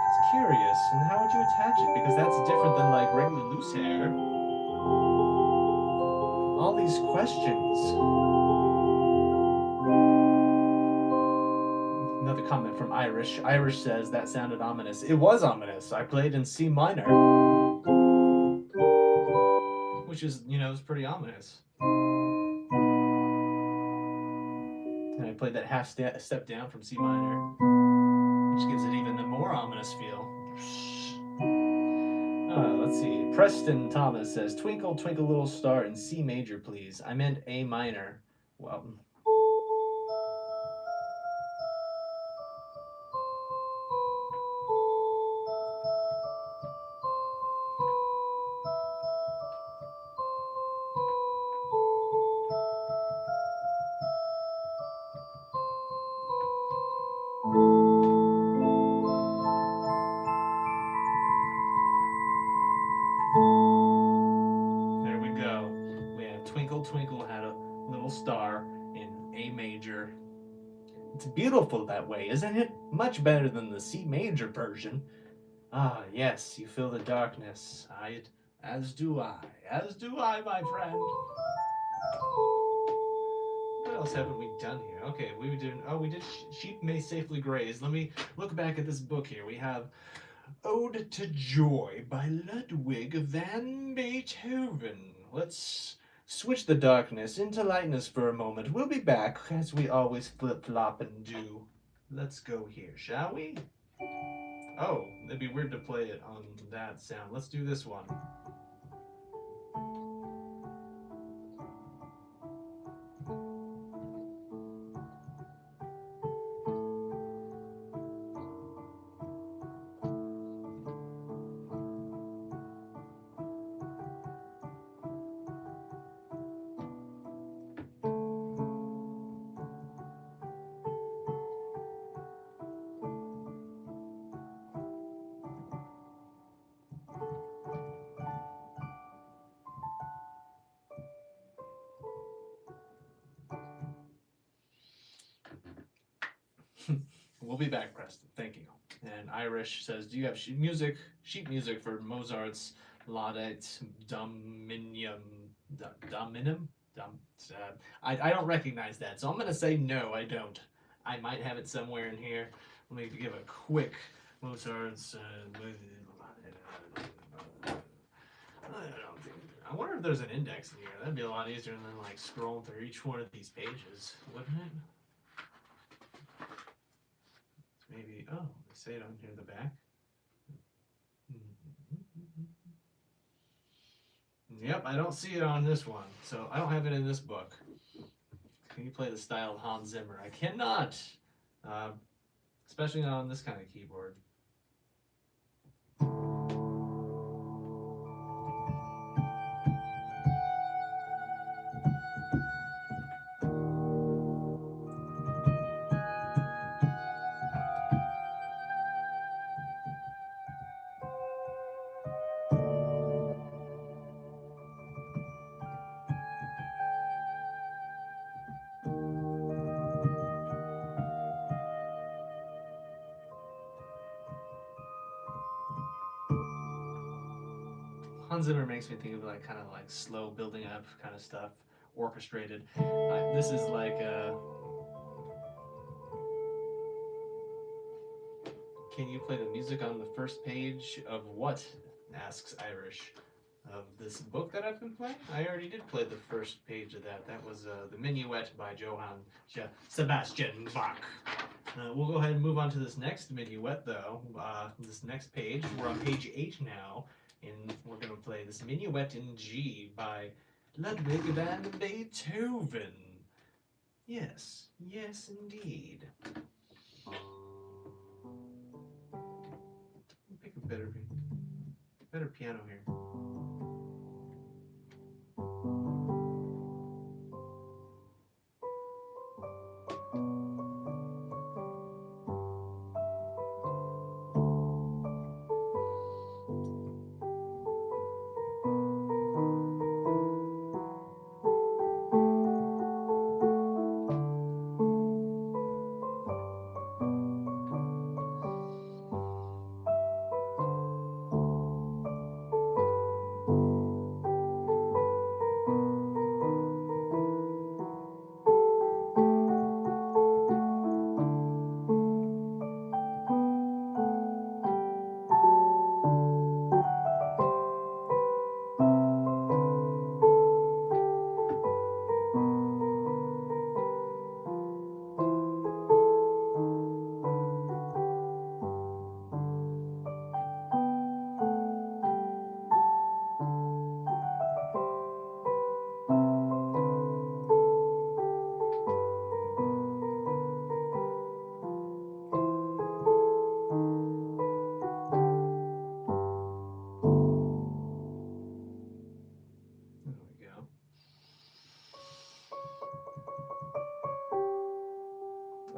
Speaker 1: It's curious. And how would you attach it? Because that's different than like regular loose hair. All these questions. Another comment from Irish. Irish says that sounded ominous. It was ominous. I played in C minor, which is, is pretty ominous. And I played that half step down from C minor, which gives it even a more ominous feel. Let's see. Preston Thomas says, "Twinkle, twinkle, little star" in C major, please. I meant A minor. Well. There we go. We have Twinkle, Twinkle had a little star in A major. It's beautiful that way, isn't it? Much better than the C major version. Ah, yes, you feel the darkness. As do I. As do I, my friend. What else haven't we done here? Okay, we did Sheep May Safely Graze. Let me look back at this book here. We have Ode to Joy by Ludwig van Beethoven. Let's switch the darkness into lightness for a moment. We'll be back, as we always flip-flop and do. Let's go here, shall we? Oh, it'd be weird to play it on that sound. Let's do this one. We'll be back, Preston. Thank you. And Irish says, "Do you have sheet music for Mozart's Laudate Dominum? Dominum? I don't recognize that, so I'm gonna say no. I don't. I might have it somewhere in here. Let me give a quick Mozart's. I wonder if there's an index in here. That'd be a lot easier than like scrolling through each one of these pages, wouldn't it? Maybe, they say it on here in the back. Yep, I don't see it on this one, so I don't have it in this book. Can you play the style of Hans Zimmer? I cannot, especially not on this kind of keyboard. Hans Zimmer makes me think of like kind of like slow building up kind of stuff, orchestrated. This is like can you play the music on the first page of what? Asks Irish. Of this book that I've been playing? I already did play the first page of that. That was the Minuet by Johann Sebastian Bach. We'll go ahead and move on to this next Minuet though. This next page. We're on page 8 now. And we're going to play this Minuet in G by Ludwig van Beethoven. Yes, yes indeed. Pick a better piano here.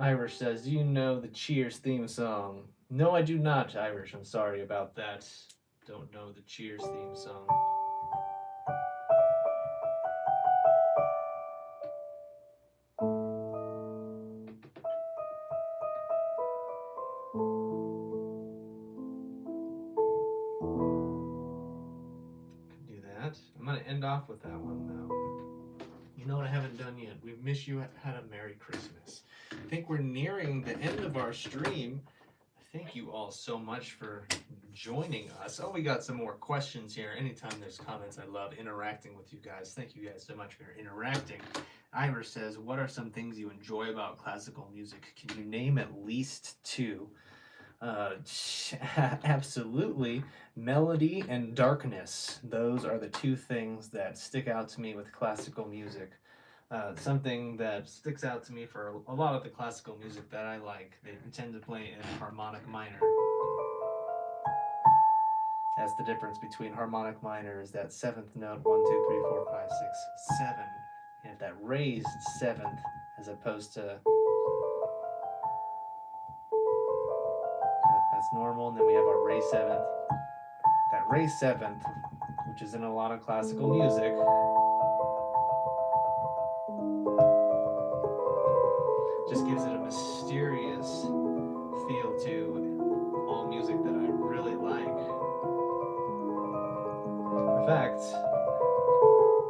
Speaker 1: Irish says, do you know the Cheers theme song? No, I do not, Irish. I'm sorry about that. Don't know the Cheers theme song. Do that. I'm going to end off with that one, though. You know what I haven't done yet? We wish you had a Merry Christmas. I think we're nearing the end of our stream. Thank you all so much for joining us. Oh, we got some more questions here. Anytime there's comments, I love interacting with you guys. Thank you guys so much for interacting. Irish says, what are some things you enjoy about classical music? Can you name at least two? Absolutely. Melody and darkness. Those are the two things that stick out to me with classical music. Something that sticks out to me for a lot of the classical music that I like, they tend to play in harmonic minor. That's the difference between harmonic minor is that seventh note, 1, 2, 3, 4, 5, 6, 7. You have that raised seventh as opposed to that's normal, and then we have our raised seventh. That raised seventh, which is in a lot of classical music, just gives it a mysterious feel to all music that I really like. In fact,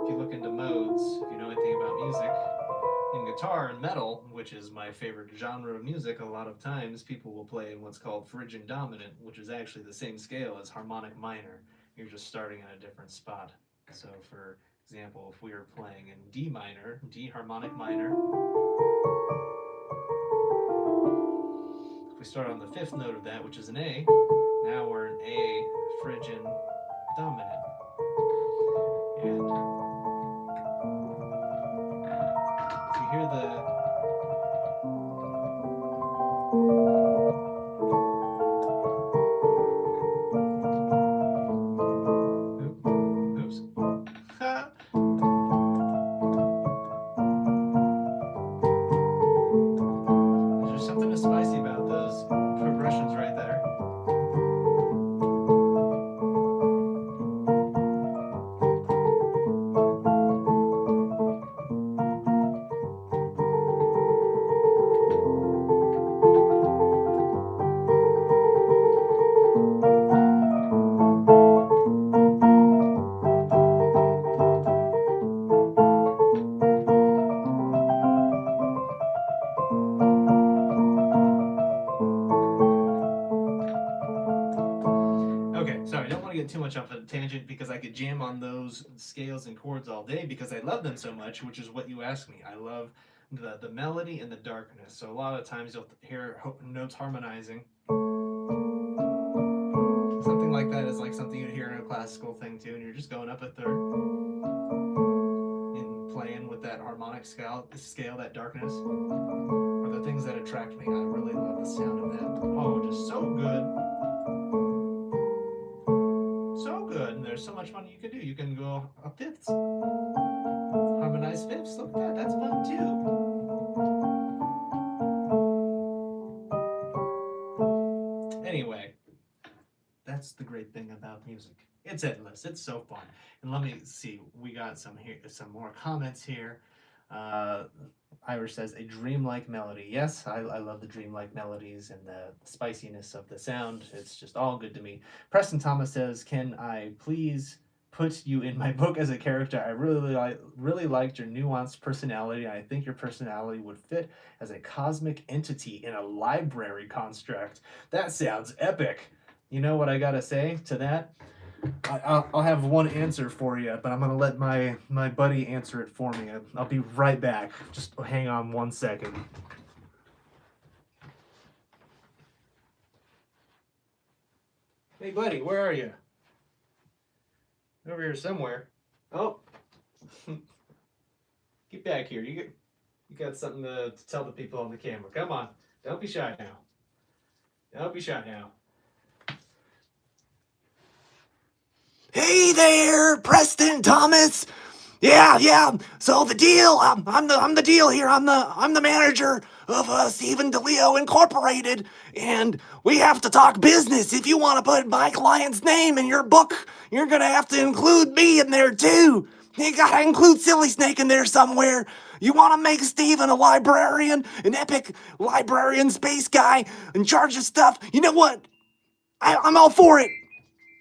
Speaker 1: if you look into modes, if you know anything about music, in guitar and metal, which is my favorite genre of music, a lot of times people will play in what's called Phrygian dominant, which is actually the same scale as harmonic minor. You're just starting at a different spot. So for example, if we were playing in D minor, D harmonic minor, if we start on the fifth note of that, which is an A, now we're in A Phrygian dominant. And if you hear the oops. There's something spicy about those progressions right there. Okay, sorry, I don't want to get too much off a tangent because I could jam on those scales and chords all day because I love them so much, which is what you asked me. I love the melody and the darkness. So a lot of times you'll hear notes harmonizing. Something like that is like something you'd hear in a classical thing too, and you're just going up a third and playing with that harmonic scale, that darkness, are the things that attract me. I really love the sound of that. Oh, just so good. So good, and there's so much fun you can do. You can go up fifths, harmonize fifths. Look at that, that's fun too. Anyway, that's the great thing about music. It's endless. It's so fun. And let me see. We got some more comments here. Irish says a dreamlike melody. Yes, I love the dreamlike melodies and the spiciness of the sound. It's just all good to me. Preston Thomas says, "Can I please put you in my book as a character? I really liked your nuanced personality. I think your personality would fit as a cosmic entity in a library construct." That sounds epic. You know what I gotta say to that? I'll have one answer for you, but I'm gonna let my buddy answer it for me. I'll be right back. Just hang on 1 second. Hey, buddy, where are you? Over here somewhere. Oh, get back here. You got something to tell the people on the camera. Come on, don't be shy now. Don't be shy now.
Speaker 2: Hey there, Preston Thomas. Yeah. So the deal, I'm the deal here. I'm the manager of Stephen DiLeo Incorporated, and we have to talk business. If you want to put my client's name in your book, you're gonna have to include me in there too. You gotta include Silly Snake in there somewhere. You want to make Steven a librarian, an epic librarian space guy in charge of stuff? You know what? I'm all for it.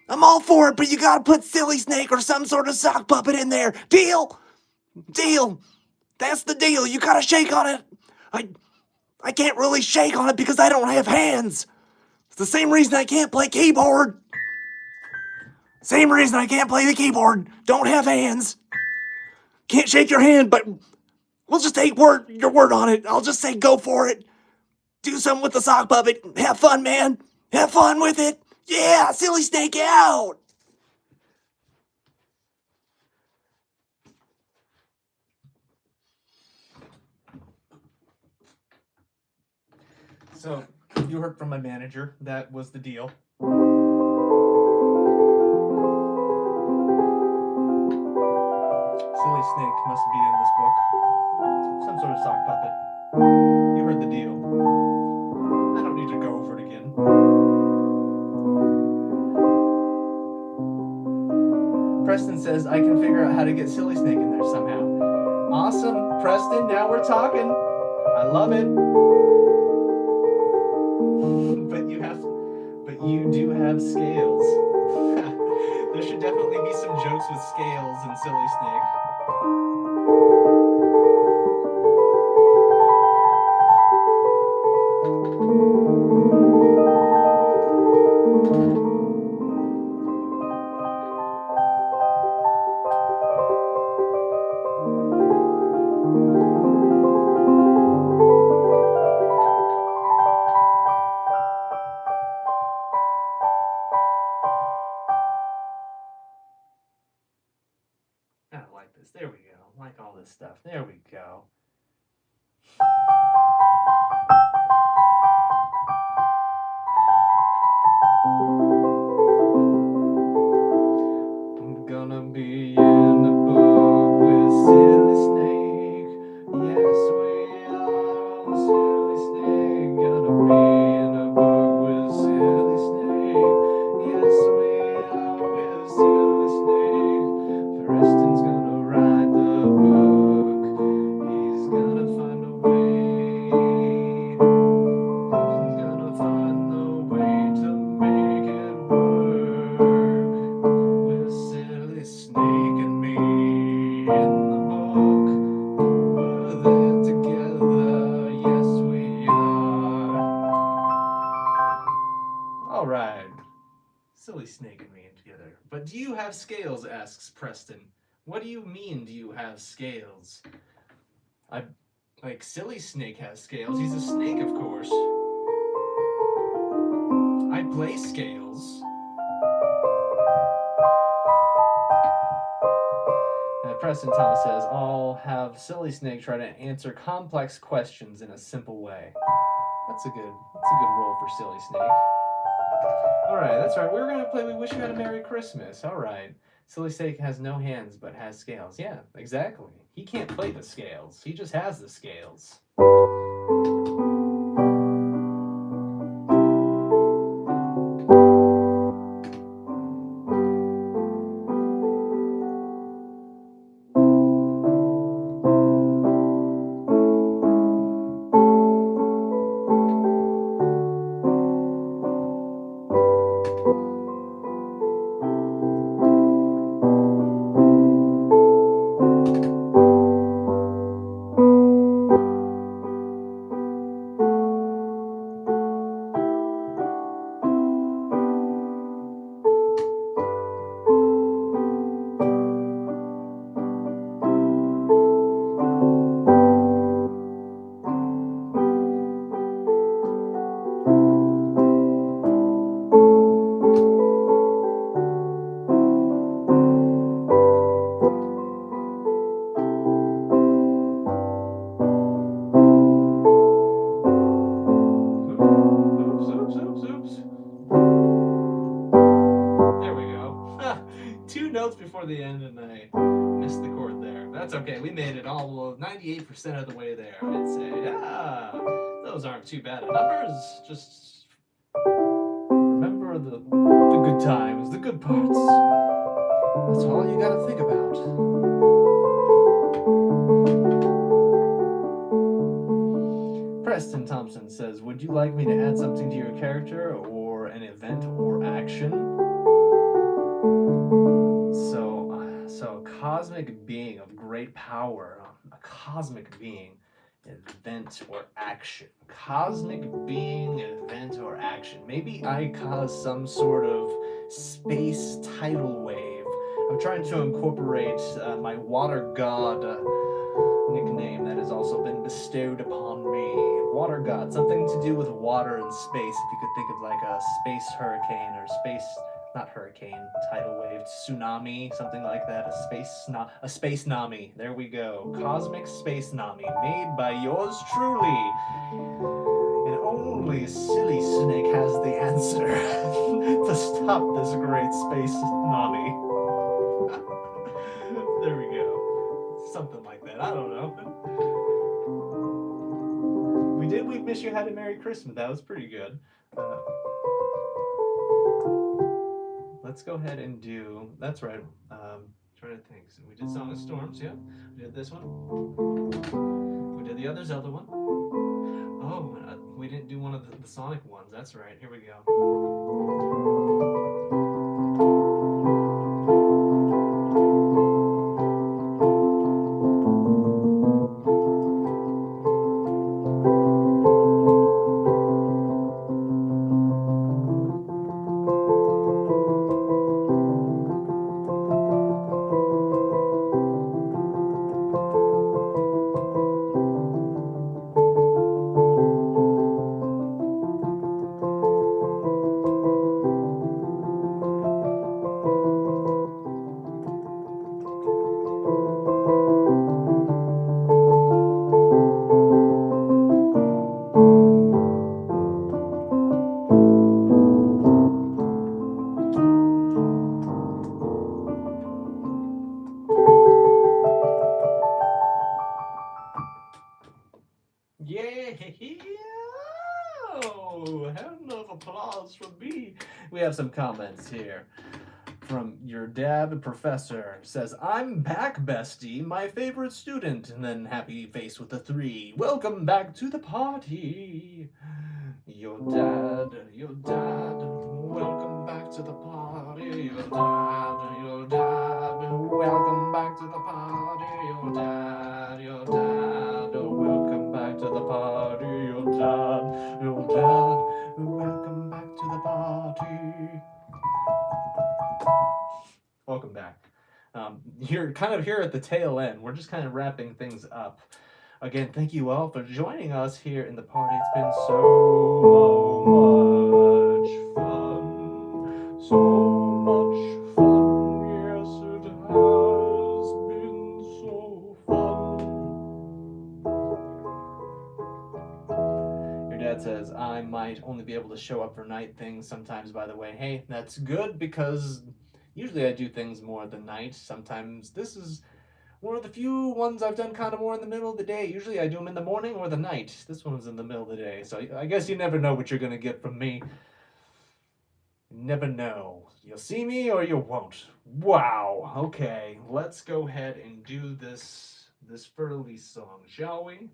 Speaker 2: I'm all for it, but you gotta put Silly Snake or some sort of sock puppet in there. Deal? Deal. That's the deal. You gotta shake on it. I can't really shake on it because I don't have hands. It's the same reason I can't play keyboard. Same reason I can't play the keyboard. Don't have hands. Can't shake your hand, but we'll just take your word on it. I'll just say go for it. Do something with the sock puppet. Have fun, man. Have fun with it. Yeah, Silly Snake out.
Speaker 1: So, you heard from my manager. That was the deal. Silly Snake must be in this book. Some sort of sock puppet. You heard the deal. I don't need to go over it again. Preston says I can figure out how to get Silly Snake in there somehow. Awesome, Preston, now we're talking. I love it. But you do have scales. There should definitely be some jokes with scales in Silly Snake. I like this. There we go. I like all this stuff. There we go. I'm gonna be in the book with Silly Snake. Yes, we are. Silly Snake. Gonna be in a book with Silly Snake. Yes, we are with Silly Snake. Preston's gonna write the book. He's gonna find a way. He's gonna find the way to make it work. With Silly Snake and me in the book. We're there together. Yes, we are. All right. Silly Snake and me together. But do you have scales? Asks Preston. What do you mean, do you have scales? Like Silly Snake has scales. He's a snake, of course. I play scales. Preston Thomas says, I'll have Silly Snake try to answer complex questions in a simple way. That's a good role for Silly Snake. Alright, that's right. We're going to play We Wish You Had a Merry Christmas. Alright. Silly Snake has no hands but has scales. Yeah, exactly. He can't play the scales. He just has the scales. 2 notes before the end, and I missed the chord there. That's okay. We made it all 98% of the way there, I'd say. Yeah, those aren't too bad of numbers. Just remember the good times, the good parts. That's all you gotta think about. Preston Thompson says, would you like me to add something to your character or an event or action? So a cosmic being of great power, a cosmic being, event or action. Cosmic being, event or action. Maybe I cause some sort of space tidal wave. I'm trying to incorporate my water god nickname that has also been bestowed upon me. Water god, something to do with water and space. If you could think of like a space hurricane or not hurricane, tidal wave, tsunami, something like that. A space nami. There we go. Cosmic space nami, made by yours truly. And only Silly Snake has the answer to stop this great space nami. There we go. Something like that. I don't know. We wish you had a Merry Christmas. That was pretty good. Let's go ahead and do. That's right. Trying to think. So we did Song of Storms. Yeah. We did this one. We did the other Zelda one. Oh, we didn't do one of the Sonic ones. That's right. Here we go. Hand of applause from me. We have some comments here from your dad, Professor. Says, I'm back, bestie, my favorite student. And then happy face with a 3. Welcome back to the party. Your dad, welcome back to the party. Your dad, welcome back to the party. Your dad, welcome back to the party. Your dad, welcome back to the party. Welcome back. You're kind of here at the tail end. We're just kind of wrapping things up. Again, thank you all for joining us here in the party. It's been so much fun. So much fun. Yes, it has been so fun. Your dad says, I might only be able to show up for night things sometimes, by the way. Hey, that's good because usually I do things more at the night. Sometimes this is one of the few ones I've done kind of more in the middle of the day. Usually I do them in the morning or the night. This one's in the middle of the day. So I guess you never know what you're going to get from me. You never know. You'll see me or you won't. Wow. Okay, let's go ahead and do this Furley song, shall we?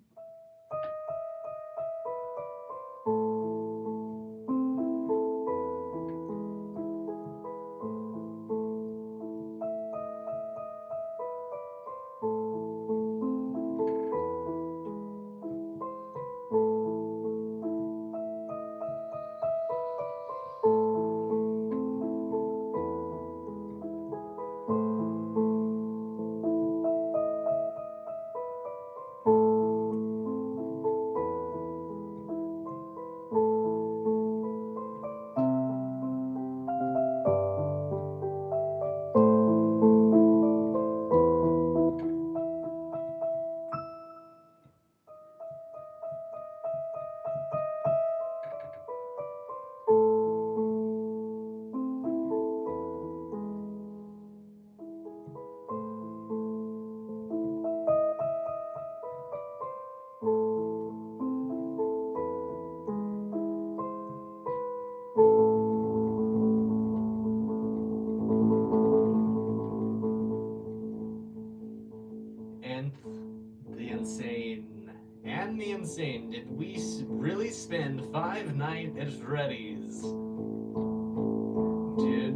Speaker 1: Insane, did we really spend 5 nights at Freddy's? Did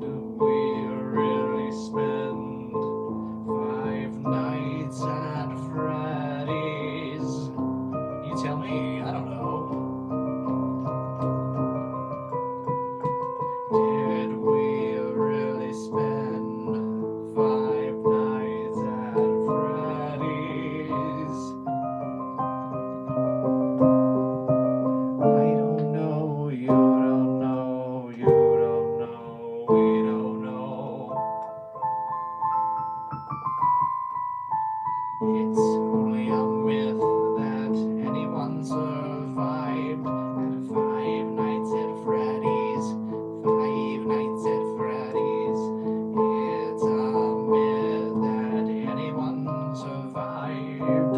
Speaker 1: we really spend 5 nights at Freddy's? You tell me, I don't know. Did we really spend 5 nights at Freddy's? I don't know, you don't know, you don't know, we don't know. It's only a myth that anyone survived at 5 nights at Freddy's. 5 nights at Freddy's. It's a myth that anyone survived.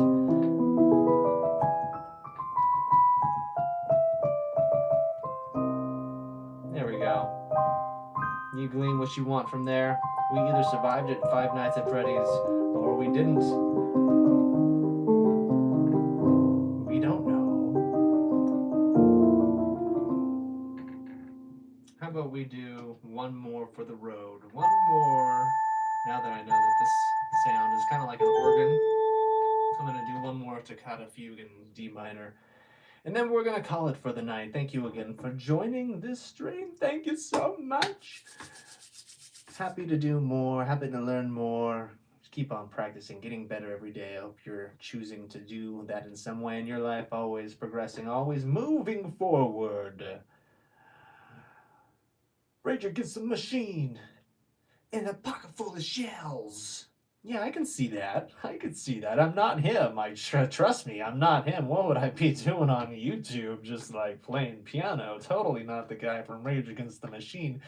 Speaker 1: There we go. You glean what you want from there. We either survived at 5 nights at Freddy's or we didn't. We don't know. How about we do one more for the road? One more. Now that I know that this sound is kind of like an organ, I'm going to do one more toccata fugue in D minor. And then we're going to call it for the night. Thank you again for joining this stream. Thank you so much. Happy to do more, happy to learn more. Just keep on practicing, getting better every day. I hope you're choosing to do that in some way in your life, always progressing, always moving forward. Rage Against the Machine in a pocket full of shells. Yeah, I can see that. I can see that. I'm not him. Trust me, I'm not him. What would I be doing on YouTube? Just like playing piano. Totally not the guy from Rage Against the Machine.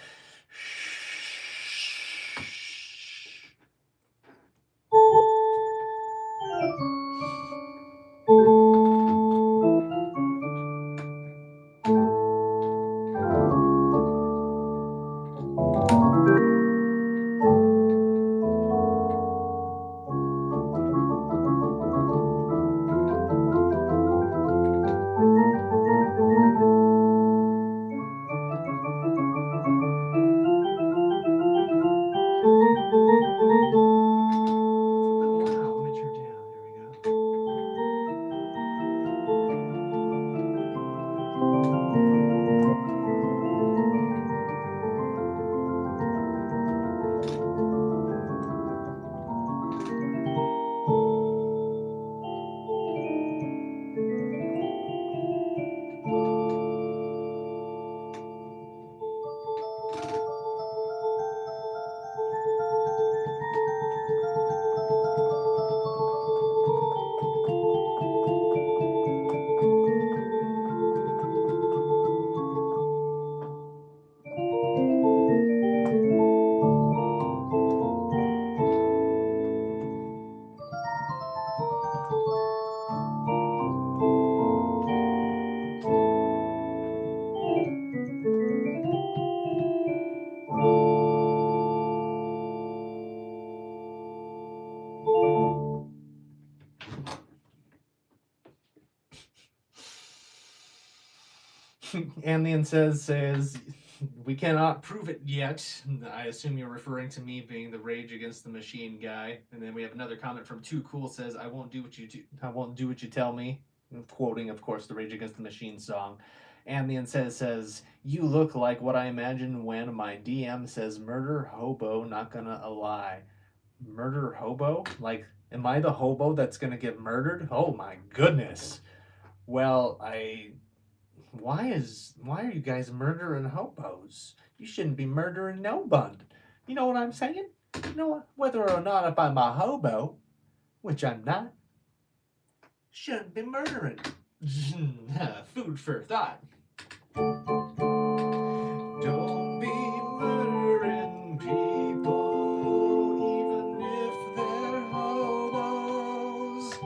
Speaker 1: Andean says, we cannot prove it yet. I assume you're referring to me being the Rage Against the Machine guy. And then we have another comment from Too Cool says, I won't do what you tell me. I'm quoting, of course, the Rage Against the Machine song. Andean says, you look like what I imagine when my DM says murder hobo, not gonna lie. Murder hobo? Like, am I the hobo that's gonna get murdered? Oh my goodness. Well, why are you guys murdering hobos? You shouldn't be murdering no one. You know what I'm saying? You know, whether or not if I'm a hobo, which I'm not, shouldn't be murdering. Food for thought. Don't be murdering people, even if they're hobos.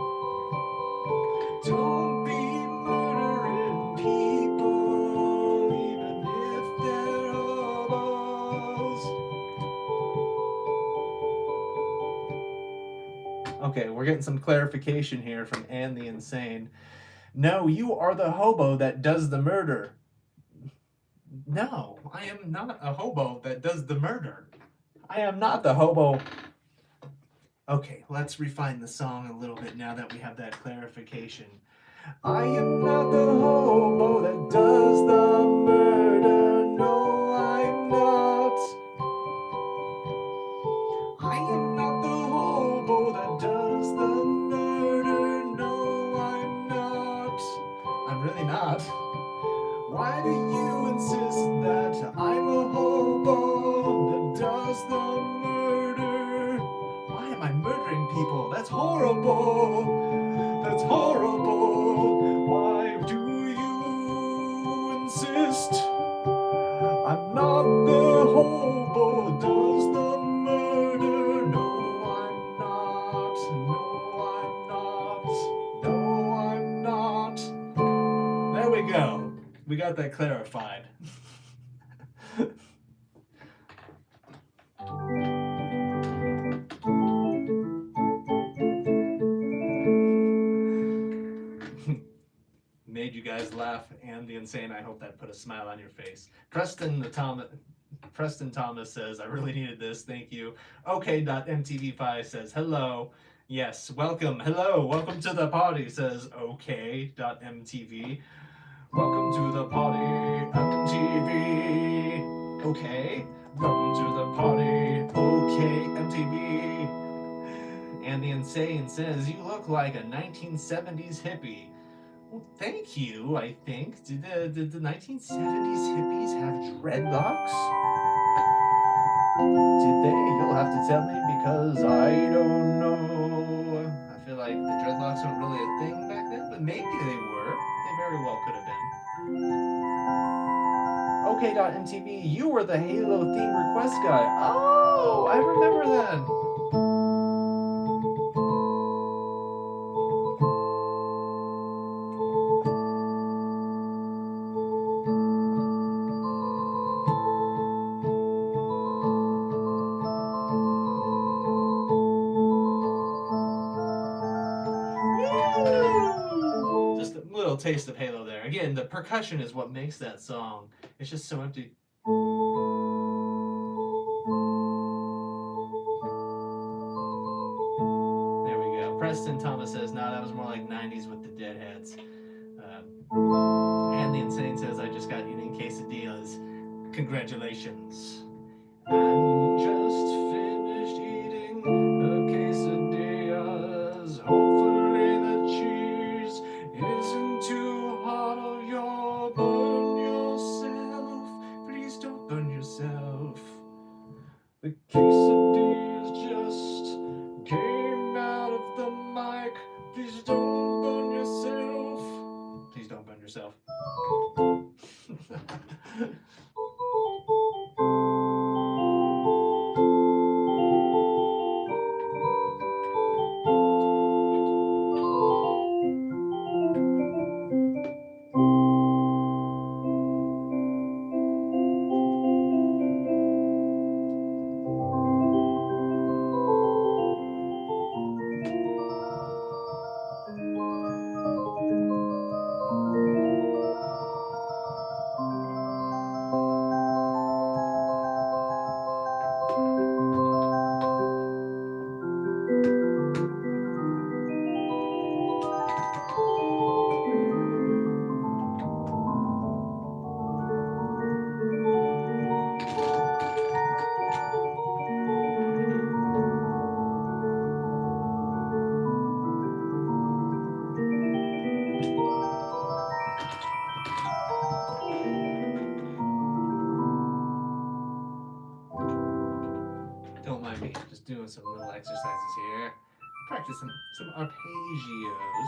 Speaker 1: Don't be murdering people, even if they're hobos. Okay, we're getting some clarification here from Anne the Insane. No, you are the hobo that does the murder. No, I am not a hobo that does the murder. I am not the hobo. Okay, let's refine the song a little bit now that we have that clarification. I am not the hobo that does the murder. No, I'm not. I am not the hobo that does the murder. No, I'm not. I'm really not. Why do you insist that I'm a hobo that does the murder? Why am I murdering people? That's horrible. That's horrible. Why do you insist I'm not the hobo that does the murder? No, I'm not. No, I'm not. No, I'm not. There we go. We got that clarified. Made you guys laugh and the insane. I hope that put a smile on your face. Preston Thomas says, I really needed this. Thank you. OK.mtv5 says, hello. Yes, welcome. Hello. Welcome to the party, says OK.mtv. Welcome to the party, MTV. Okay. Welcome to the party, okay, MTV. And the insane says, you look like a 1970s hippie. Well, thank you, I think. Did the 1970s hippies have dreadlocks? Did they? You'll have to tell me because I don't know. I feel like the dreadlocks weren't really a thing back then, but maybe they were. They very well could have been. OK.mtv, you were the Halo theme request guy. Oh, I remember that. Just a little taste of Halo there. Again, the percussion is what makes that song. It's just so empty. There we go. Preston Thomas says, no, that was more like 90s with the Deadheads. And the insane says, I just got eating quesadillas. Congratulations. I'm just finished eating quesadillas. Hopefully the cheese isn't too hot or you'll burn yourself. Please don't burn yourself. The quesadillas just came out of the mic. Please don't burn yourself. Please don't burn yourself. Don't mind me, just doing some little exercises here. Practice some arpeggios.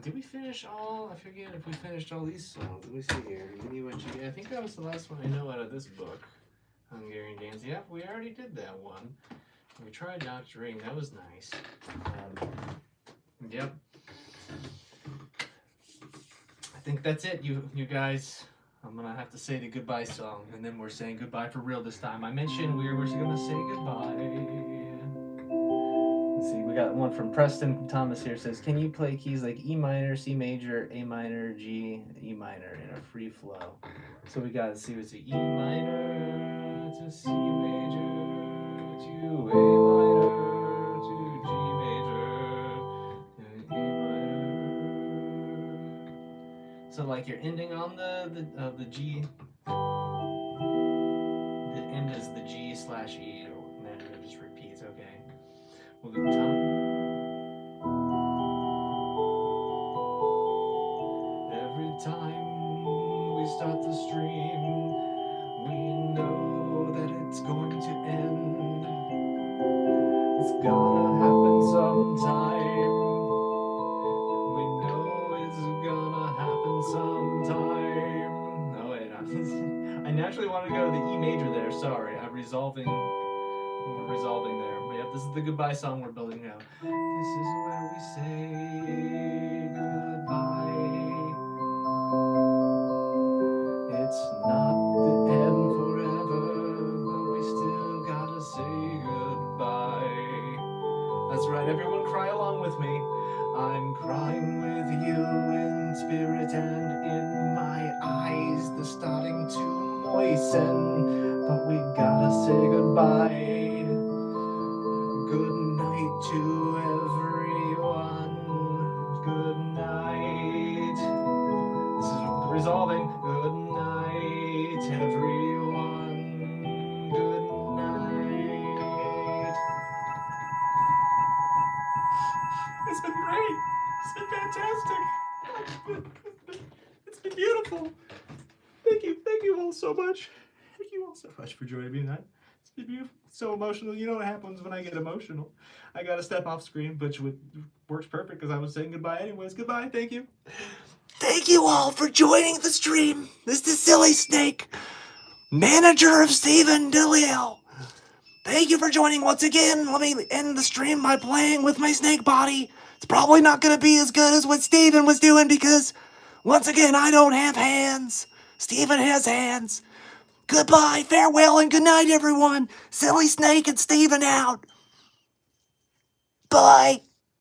Speaker 1: Did we finish all? I forget if we finished all these songs. Let me see here. Give me what you get. I think that was the last one I know out of this book. Hungarian Dance. Yep, we already did that one. We tried Doctoring. That was nice. Yep. I think that's it, you guys. I'm gonna have to say the goodbye song, and then we're saying goodbye for real this time. I mentioned we're gonna say goodbye. Let's see, we got one from Preston Thomas here. Says, can you play keys like E minor, C major, A minor, G, E minor in a free flow? So we got to see what's E minor to C major to A minor to G major to E minor. So like you're ending on the G. The end is the G slash E, and then it just repeats. Okay. We'll do top. Every time we start the stream, we know that it's going to end. It's gonna happen sometime. We know it's gonna happen sometime. No, wait, I naturally want to go to the E major there. Sorry, we're resolving there. But yeah, this is the goodbye song we're building now. This is where we say goodbye. It's not the end forever, but we still gotta say goodbye. That's right, everyone cry along with me. I'm crying with you in spirit and in my eyes. They're starting to moisten, but we gotta say goodbye. Good night to everyone. Good night. This is resolving. Good night, everyone. Good night. It's been great. It's been fantastic. It's been beautiful. Thank you all so much. Thank you all so much for joining me tonight. It's been beautiful. So emotional. You know what happens when I get emotional. I gotta step off screen, which works perfect because I was saying goodbye anyways. Goodbye. Thank you.
Speaker 2: Thank you all for joining the stream. This is Silly Snake, manager of Steven DiLeo. Thank you for joining once again. Let me end the stream by playing with my snake body. It's probably not going to be as good as what Steven was doing because, once again, I don't have hands. Steven has hands. Goodbye, farewell, and good night, everyone. Silly Snake and Steven out. Bye.